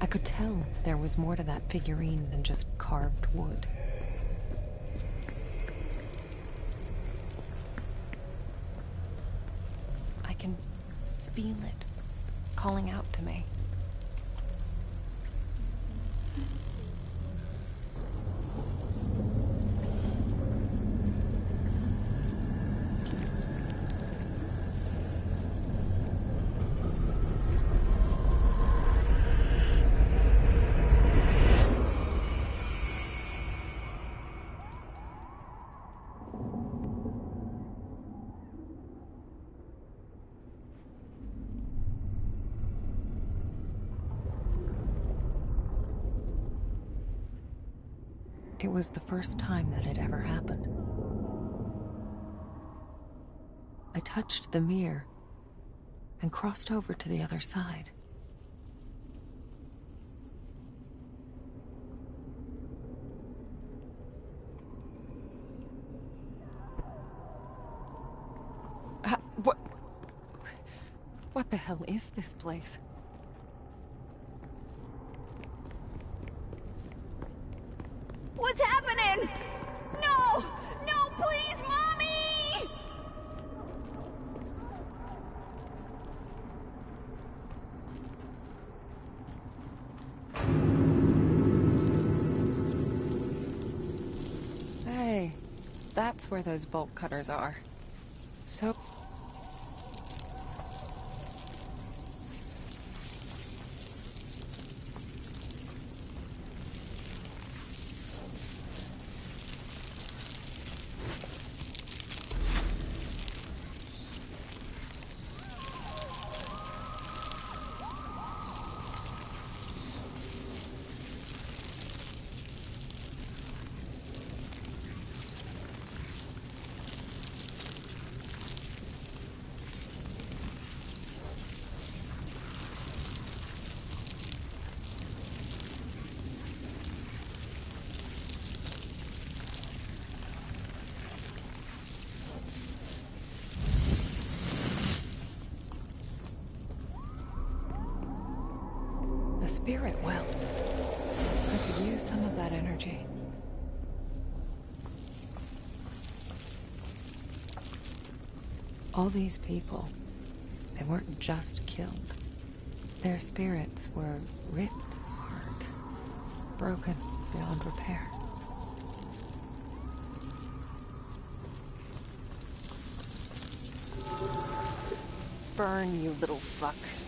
I could tell there was more to that figurine than just carved wood. I can feel it calling out to me. It was the first time that had ever happened. I touched the mirror and crossed over to the other side. What the hell is this place? What's happening? No! No, please, Mommy! Hey, that's where those bolt cutters are. So... a spirit well. I could use some of that energy. All these people, they weren't just killed. Their spirits were ripped apart, broken beyond repair. Burn, you little fucks.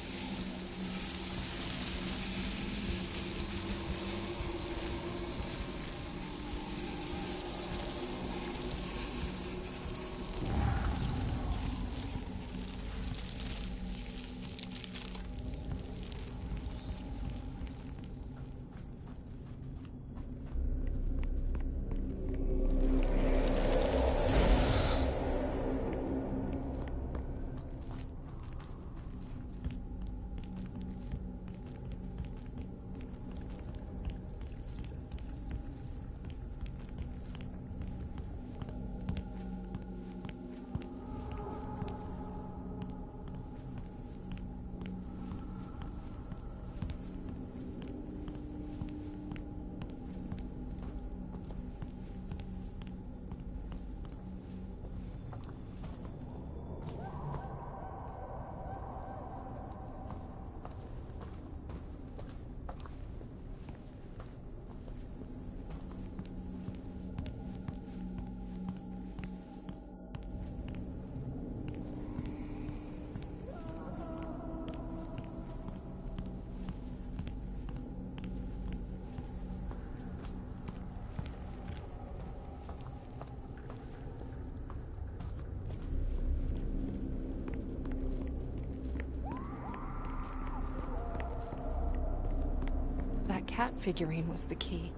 That cat figurine was the key.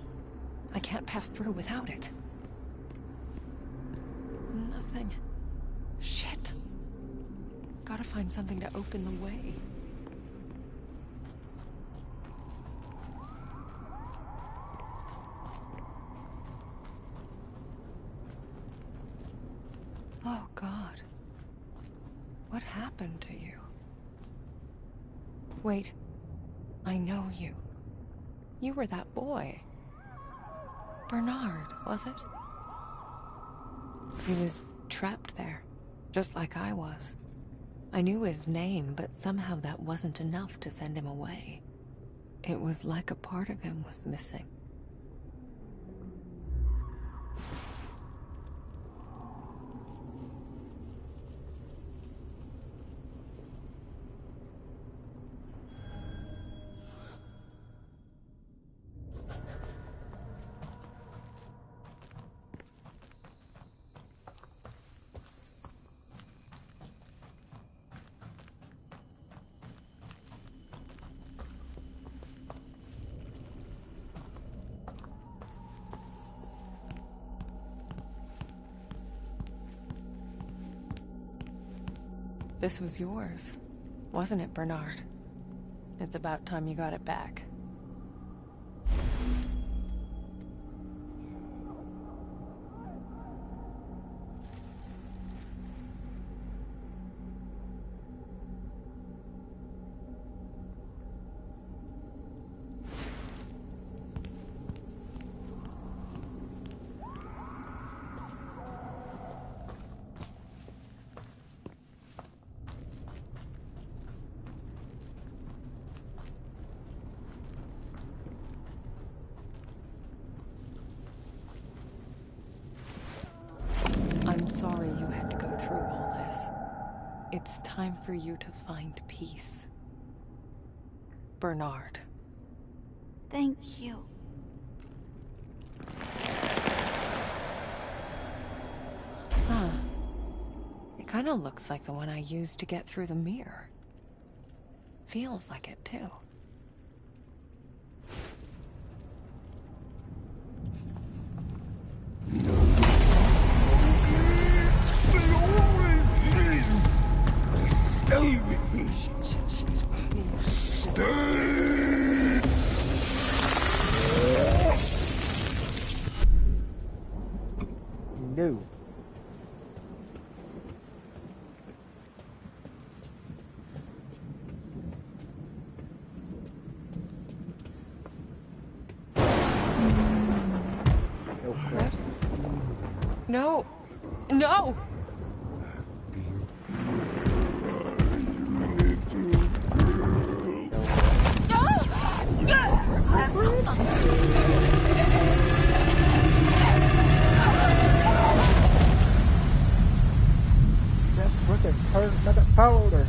I can't pass through without it. Nothing. Shit. Gotta find something to open the way. Oh, God. What happened to you? Wait, I know you. You were that boy. Bernard, was it? He was trapped there, just like I was. I knew his name, but somehow that wasn't enough to send him away. It was like a part of him was missing. This was yours, wasn't it, Bernard? It's about time you got it back. I'm sorry you had to go through all this. It's time for you to find peace. Bernard. Thank you. Huh. It kind of looks like the one I used to get through the mirror. Feels like it, too. Stay with me. Stay. No. What? No! No! That freaking hurt like a powder.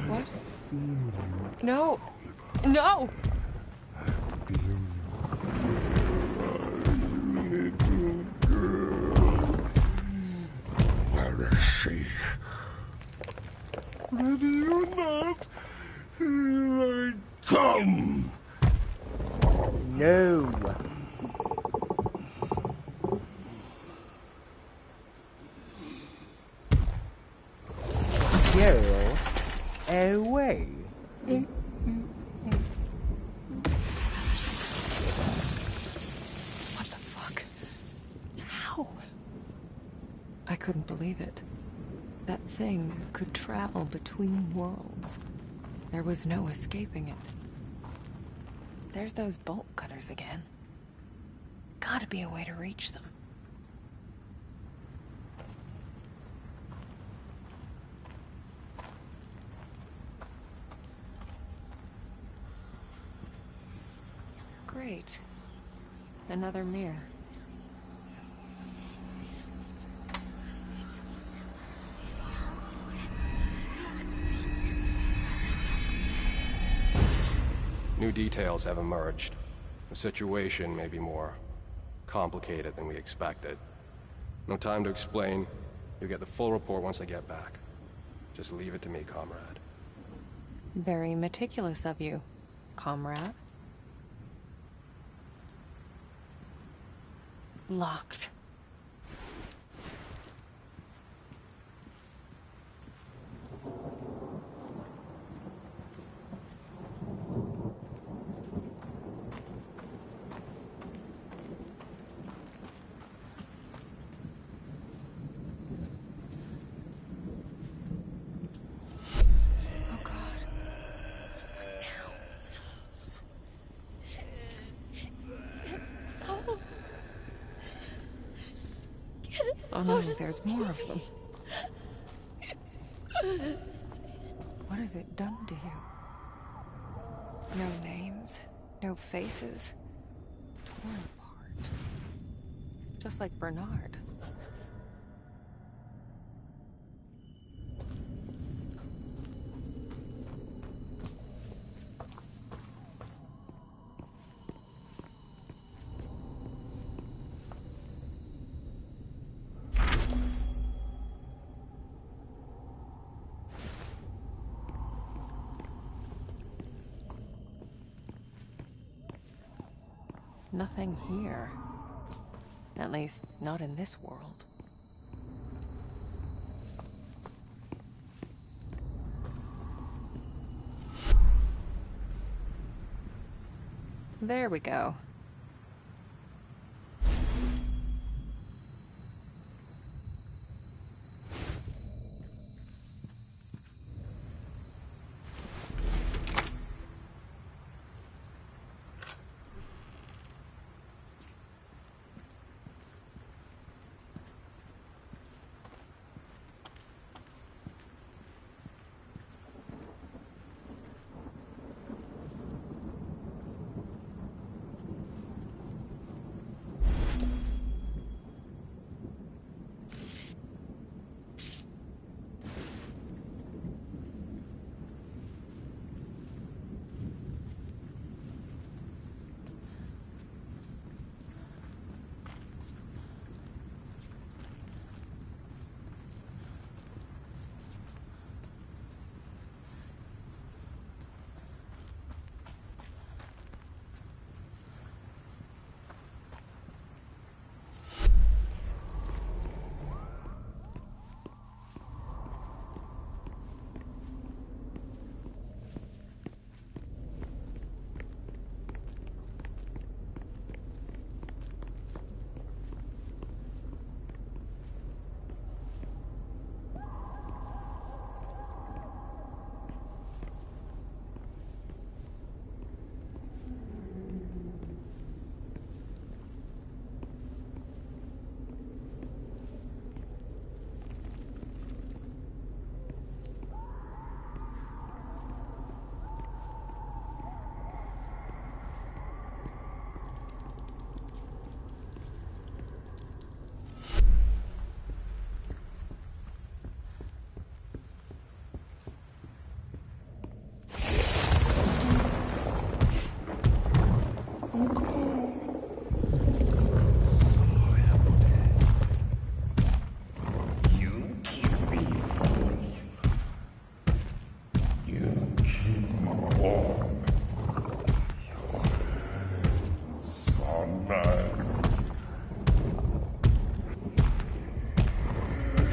What? No! No! Where is she? Ready or not, here I come. No. Go away. What the fuck? How? I couldn't believe it. That thing could travel between worlds. There was no escaping it. There's those bolt cutters again. Gotta be a way to reach them. Great. Another mirror. New details have emerged. The situation may be more complicated than we expected. No time to explain. You'll get the full report once I get back. Just leave it to me, comrade. Very meticulous of you, comrade. Locked. Oh no, there's more of them. What has it done to you? No names, no faces. Torn apart. Just like Bernard. Nothing here. At least, not in this world. There we go.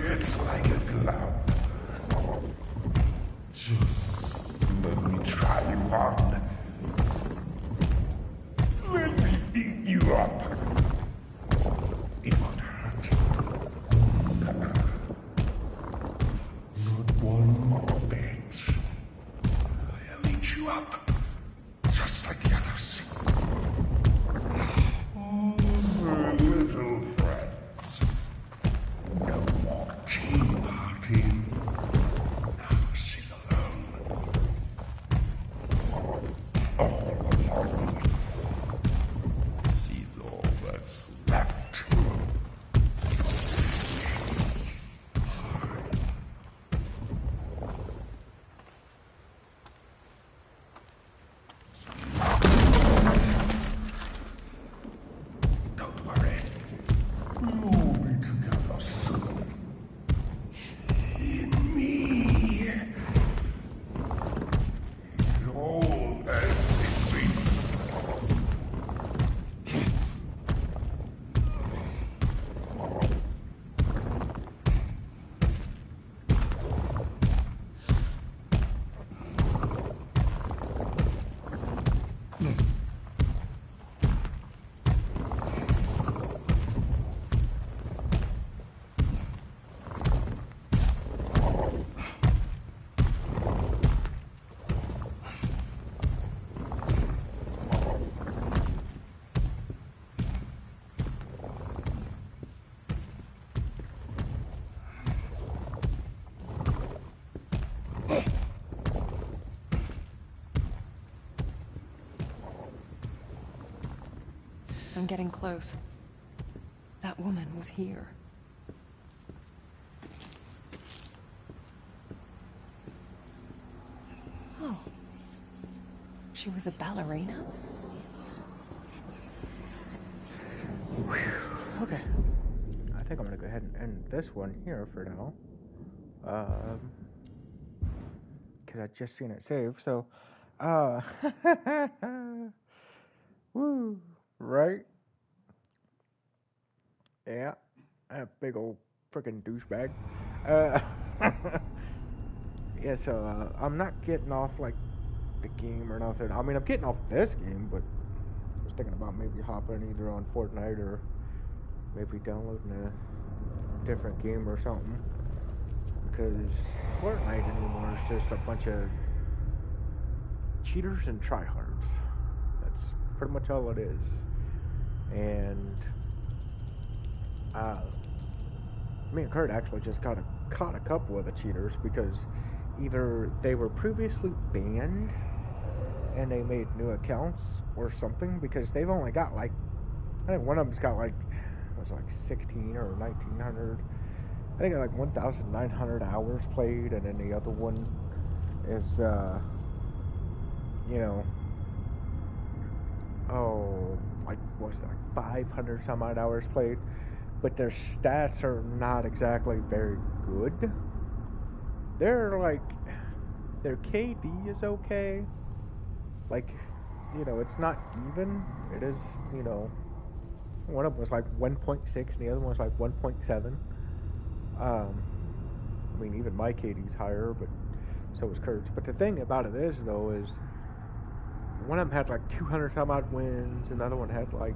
It's like a glove. Just let me try you on. Let me eat you up. It won't hurt. Not one more bit. I'll eat you up. Just like the others. Oh, my little friends. No more tea parties. Now she's alone. All alone. She's all that's left. Don't worry. We'll all be together. getting close. That woman was here. Oh. She was a ballerina? Okay. I think I'm gonna go ahead and end this one here for now. Cause I just seen it save, so woo, right? Yeah, that big old freaking douchebag. Uh, yeah, so I'm not getting off like the game or nothing. I mean, I'm getting off this game, but I was thinking about maybe hopping either on Fortnite or maybe downloading a different game or something. Because Fortnite anymore is just a bunch of cheaters and tryhards. That's pretty much all it is. And me and Kurt actually just caught a couple of the cheaters because either they were previously banned and they made new accounts or something, because they've only got like, I think one of them's got like, was like 16 or 1900, I think like 1,900 hours played, and then the other one is like what was it, like 500 some odd hours played, but their stats are not exactly very good. They're like, their KD is okay, like, it's not even, it is, one of them was like 1.6 and the other one was like 1.7. I mean, even my KD's higher, but so is Kurt's. But the thing about it is, though, is one of them had like 200 some odd wins, another one had like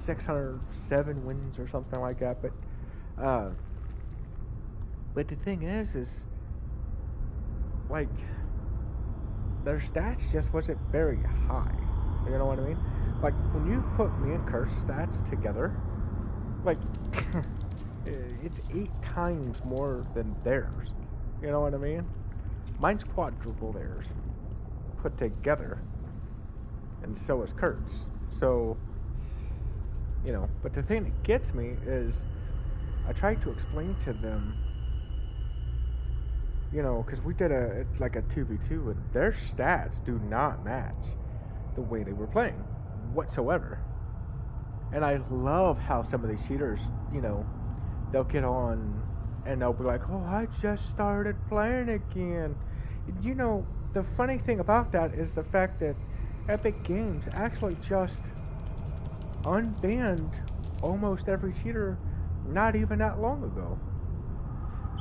607 wins or something like that. But the thing is like their stats just wasn't very high. You know what I mean? Like when you put me and Kurt's stats together, like it's 8 times more than theirs. You know what I mean? Mine's quadruple theirs put together, and so is Kurt's. So, but the thing that gets me is I tried to explain to them, because we did a 2v2, and their stats do not match the way they were playing whatsoever. And I love how some of these cheaters, they'll get on and they'll be like, oh, I just started playing again. The funny thing about that is the fact that Epic Games actually just unbanned almost every cheater not even that long ago.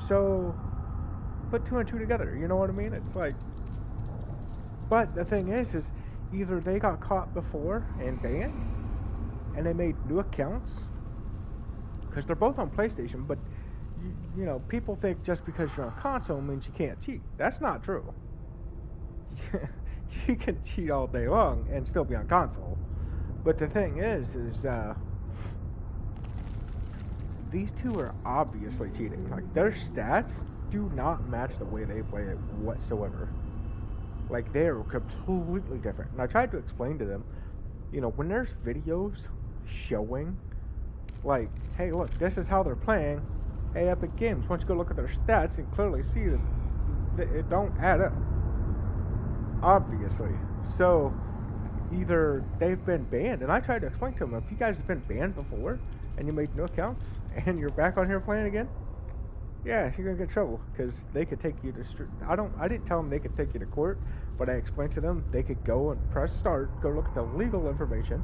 So, put 2 and 2 together, you know what I mean? It's like, but the thing is either they got caught before and banned, and they made new accounts, because they're both on PlayStation, but people think just because you're on console means you can't cheat. That's not true. You can cheat all day long and still be on console. But the thing is these two are obviously cheating. Like, their stats do not match the way they play it whatsoever. Like, they're completely different. And I tried to explain to them, when there's videos showing, like, hey, look, this is how they're playing. Hey, Epic Games, why don't you go look at their stats and clearly see that it don't add up. Obviously. So, either they've been banned, and I tried to explain to them, if you guys have been banned before, and you made new accounts, and you're back on here playing again, yeah, you're gonna get in trouble, because they could take you to I didn't tell them they could take you to court, but I explained to them they could go and press start, go look at the legal information,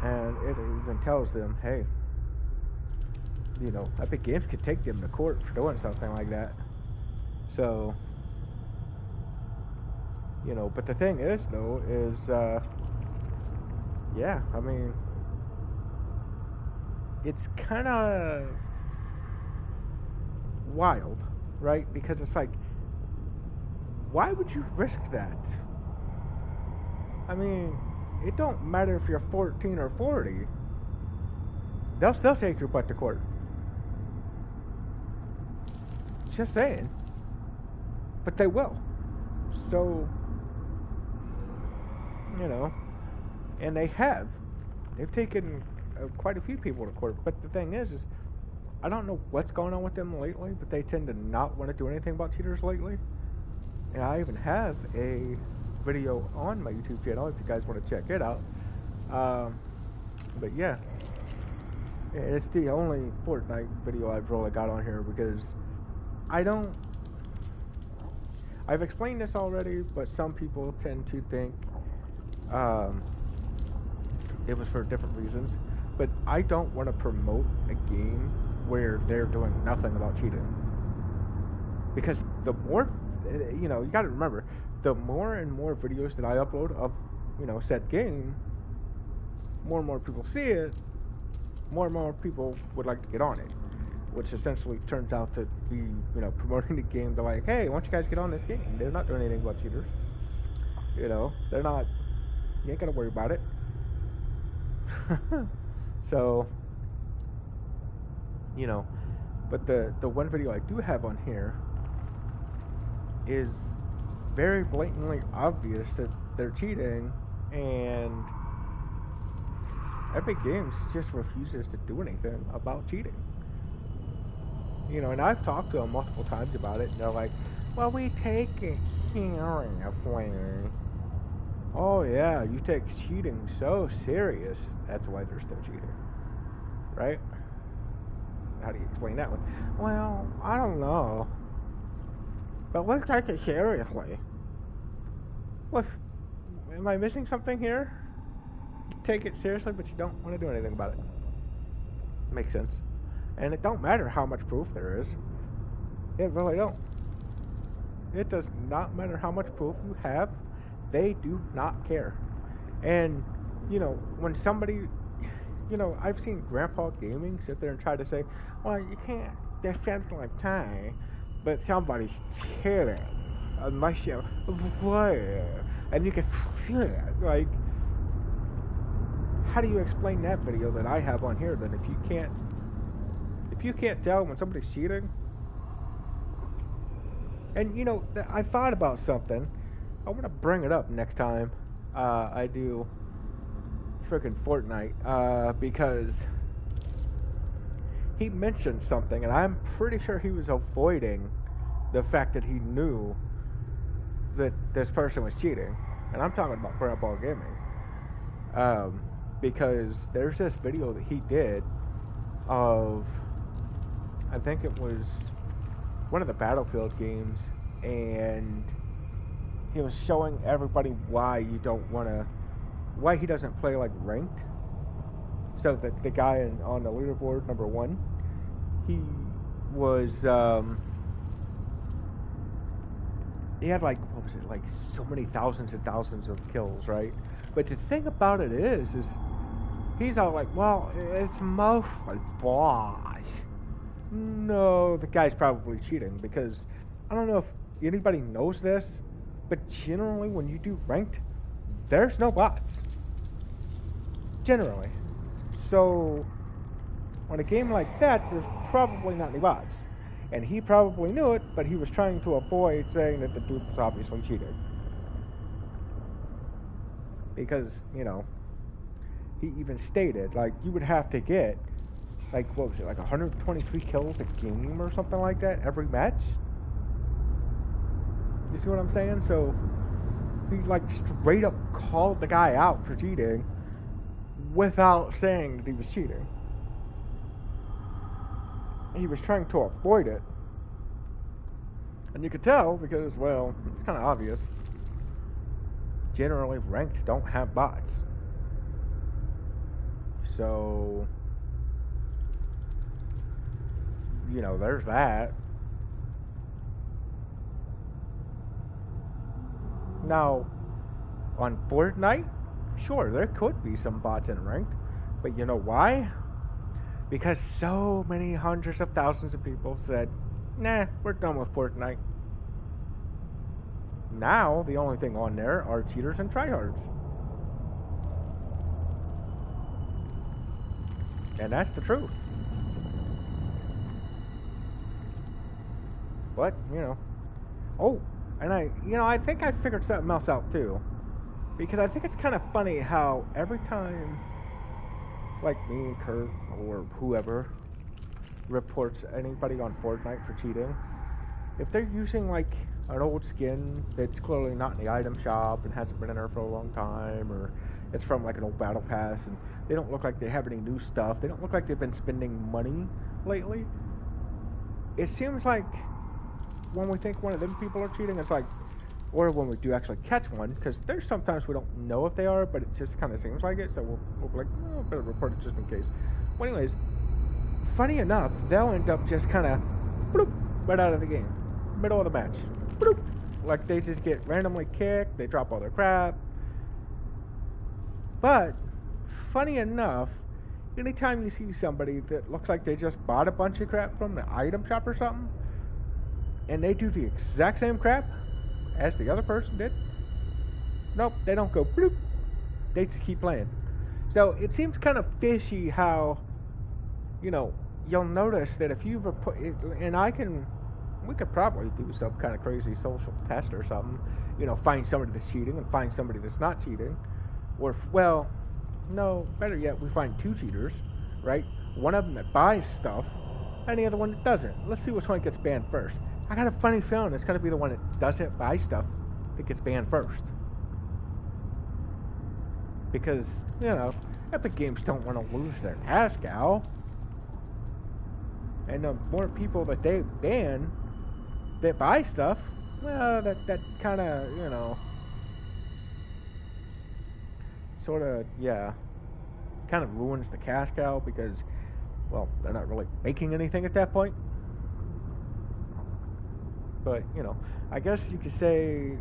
and it even tells them, hey, Epic Games could take them to court for doing something like that. So, but the thing is, though, is, yeah, I mean, it's kind of wild, right? Because it's like, why would you risk that? I mean, it don't matter if you're 14 or 40. They'll still take your butt to court. Just saying. But they will. So, and they have. they've taken quite a few people to court. But the thing is I don't know what's going on with them lately, but they tend to not want to do anything about cheaters lately. And I even have a video on my YouTube channel if you guys want to check it out. But yeah, it's the only Fortnite video I've really got on here because I've explained this already, but some people tend to think it was for different reasons. But I don't want to promote a game where they're doing nothing about cheating. Because the more, you got to remember, the more and more videos that I upload of, said game, more and more people see it, more and more people would like to get on it. Which essentially turns out to be, promoting the game to like, hey, why don't you guys get on this game? They're not doing anything about cheaters. They're not, you ain't got to worry about it. So, but the one video I do have on here is very blatantly obvious that they're cheating, and Epic Games just refuses to do anything about cheating. And I've talked to them multiple times about it, and they're like, well, we take it seriously. Oh yeah, you take cheating so serious. That's why they're still cheating. Right? How do you explain that one? Well, I don't know. But let's take it seriously. What? Am I missing something here? You take it seriously, but you don't want to do anything about it. Makes sense. And it don't matter how much proof there is. It really don't. It does not matter how much proof you have. They do not care. And, when somebody, I've seen Grandpa Gaming sit there and try to say, well, you can't defend like time, but somebody's cheating. Unless you and you can feel it. Like, how do you explain that video that I have on here then if you can't tell when somebody's cheating? And I thought about something. I want to bring it up next time I do freaking Fortnite because he mentioned something, and I'm pretty sure he was avoiding the fact that he knew that this person was cheating. And I'm talking about Grandpa Gaming. Because there's this video that he did of, I think it was one of the Battlefield games, and he was showing everybody why he doesn't play like ranked. So that the guy on the leaderboard, number 1, he was, he had like, what was it, like so many thousands and thousands of kills, right? But the thing about it is he's all like, well, it's mostly bots. No, the guy's probably cheating because I don't know if anybody knows this, but generally when you do ranked, there's no bots. Generally. So, on a game like that, there's probably not any bots. And he probably knew it, but he was trying to avoid saying that the dude was obviously cheating. Because, he even stated, like, you would have to get, like, what was it, like 123 kills a game or something like that every match? You see what I'm saying? So, he, like, straight up called the guy out for cheating without saying that he was cheating. He was trying to avoid it. And you could tell because, well, it's kind of obvious. Generally, ranked don't have bots. So, there's that. Now, on Fortnite, sure, there could be some bots in ranked. But you know why? Because so many hundreds of thousands of people said, nah, we're done with Fortnite. Now, the only thing on there are cheaters and tryhards. And that's the truth. But, oh, and I think I figured something else out too. Because I think it's kind of funny how every time like me and Kurt or whoever reports anybody on Fortnite for cheating, if they're using like an old skin that's clearly not in the item shop and hasn't been in there for a long time, or it's from like an old battle pass and they don't look like they have any new stuff, they don't look like they've been spending money lately, it seems like when we think one of them people are cheating, it's like, or when we do actually catch one, because there's sometimes we don't know if they are, but it just kind of seems like it, so we'll be like, oh, better report it just in case. Well, anyways, funny enough, they'll end up just kind of bloop, right out of the game, middle of the match, bloop. Like they just get randomly kicked, they drop all their crap. But funny enough, anytime you see somebody that looks like they just bought a bunch of crap from the item shop or something, and they do the exact same crap as the other person did, nope, they don't go bloop, they just keep playing. So it seems kind of fishy how, you know, you'll notice that if you've put, and we could probably do some kind of crazy social test or something, you know, find somebody that's cheating and find somebody that's not cheating, or, well, no, better yet, we find two cheaters, right? One of them that buys stuff, and the other one that doesn't. Let's see which one gets banned first. I got a funny feeling it's going to be the one that doesn't buy stuff that gets banned first. Because, you know, Epic Games don't want to lose their cash cow. And the more people that they ban that buy stuff, well, that kind of, you know, sort of, yeah, kind of ruins the cash cow because, well, they're not really making anything at that point. But, you know, I guess you could say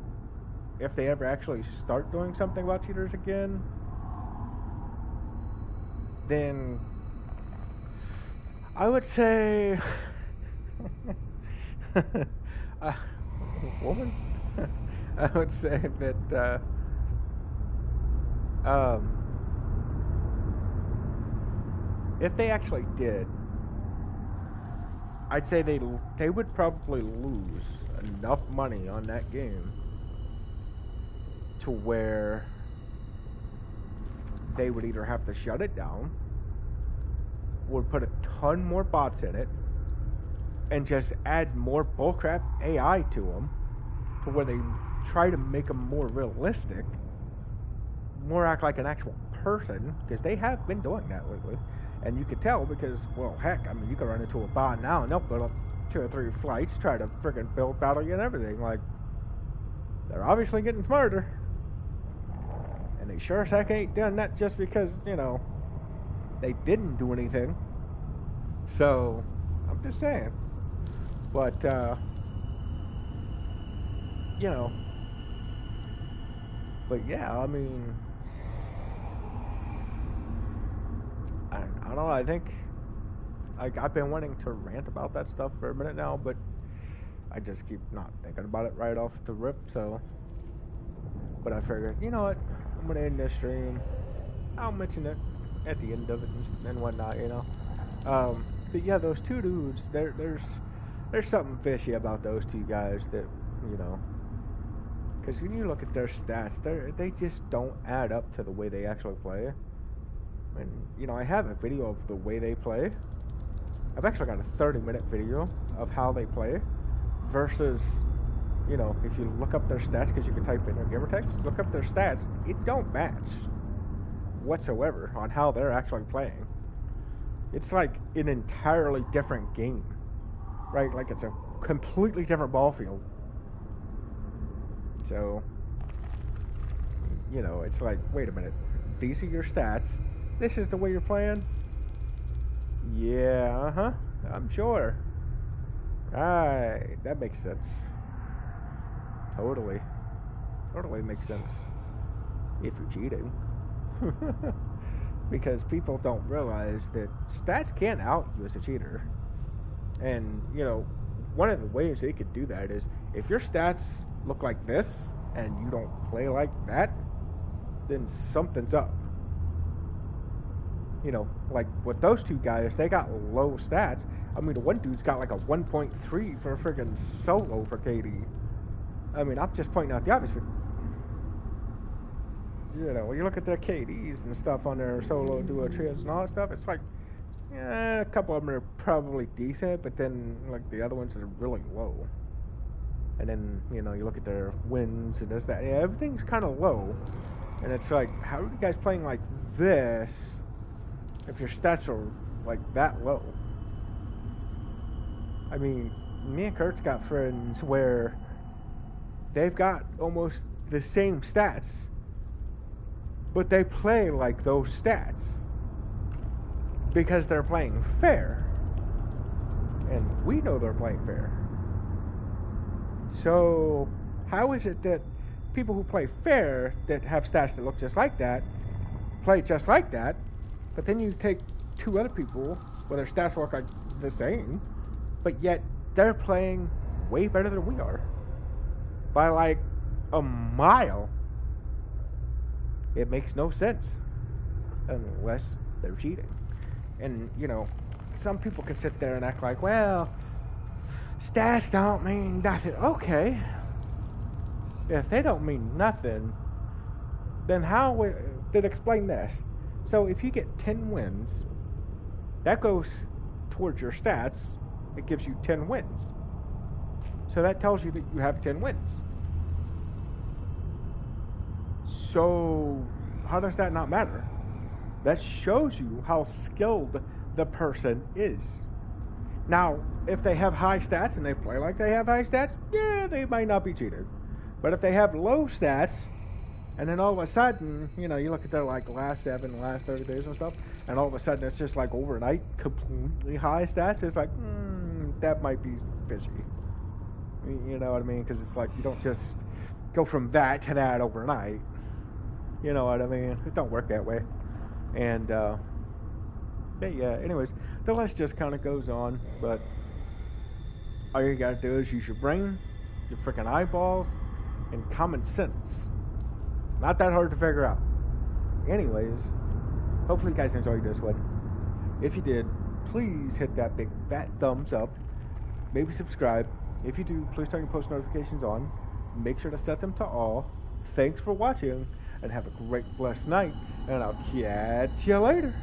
if they ever actually start doing something about cheaters again, then I would say woman, I would say that if they actually did, I'd say they would probably lose enough money on that game to where they would either have to shut it down, would put a ton more bots in it, and just add more bullcrap AI to them, to where they try to make them more realistic, more act like an actual person, because they have been doing that lately. And you could tell because, well, heck, I mean, you can run into a bot now and they'll build up 2 or 3 flights, try to friggin' build battle you and everything. Like, they're obviously getting smarter. And they sure as heck ain't done that just because, you know, they didn't do anything. So, I'm just saying. But, you know. But yeah, I mean, I don't know, I think, like, I've been wanting to rant about that stuff for a minute now, but I just keep not thinking about it right off the rip, so, but I figured, you know what, I'm gonna end this stream, I'll mention it at the end of it and whatnot, you know. But yeah, those two dudes, there's something fishy about those two guys that, you know, because when you look at their stats, they just don't add up to the way they actually play. And, you know, I have a video of the way they play. I've actually got a 30-minute video of how they play versus, you know, if you look up their stats, because you can type in their gamer tags, look up their stats, it don't match whatsoever on how they're actually playing. It's like an entirely different game, right? Like it's a completely different ball field. So, you know, it's like, wait a minute, these are your stats. This is the way you're playing? Yeah, I'm sure. Alright, that makes sense. Totally makes sense. If you're cheating. Because people don't realize that stats can't out you as a cheater. And, you know, one of the ways they could do that is if your stats look like this and you don't play like that, then something's up. You know, like with those two guys, they got low stats. I mean, the one dude's got like a 1.3 for friggin' solo for KD. I mean, I'm just pointing out the obvious. you know, when you look at their KDs and stuff on their solo duo trios and all that stuff, it's like, yeah, a couple of them are probably decent, but then like the other ones are really low. And then, you know, you look at their wins and this, that, yeah, everything's kind of low. And it's like, how are you guys playing like this if your stats are like that low? I mean, me and Kurt's got friends where they've got almost the same stats, but they play like those stats because they're playing fair. And we know they're playing fair. So, how is it that people who play fair, that have stats that look just like that, play just like that, but then you take two other people where their stats look like the same, but yet they're playing way better than we are? By like a mile. It makes no sense unless they're cheating. And, you know, some people can sit there and act like, well, stats don't mean nothing. Okay. If they don't mean nothing, then how did explain this? So if you get 10 wins, that goes towards your stats. It gives you 10 wins. So that tells you that you have 10 wins. So how does that not matter? That shows you how skilled the person is. Now, if they have high stats and they play like they have high stats, yeah, they might not be cheated. But if they have low stats, and then all of a sudden, you know, you look at their like last 7, last 30 days and stuff, and all of a sudden it's just like overnight completely high stats, it's like, that might be fishy. You know what I mean? Because it's like you don't just go from that to that overnight. You know what I mean? It don't work that way. And yeah, anyways, the list just kind of goes on, but all you gotta do is use your brain, your freaking eyeballs, and common sense. It's not that hard to figure out. Anyways, hopefully you guys enjoyed this one. If you did, please hit that big fat thumbs up. Maybe subscribe. If you do, please turn your post notifications on. Make sure to set them to all. Thanks for watching, and have a great blessed night, and I'll catch you later.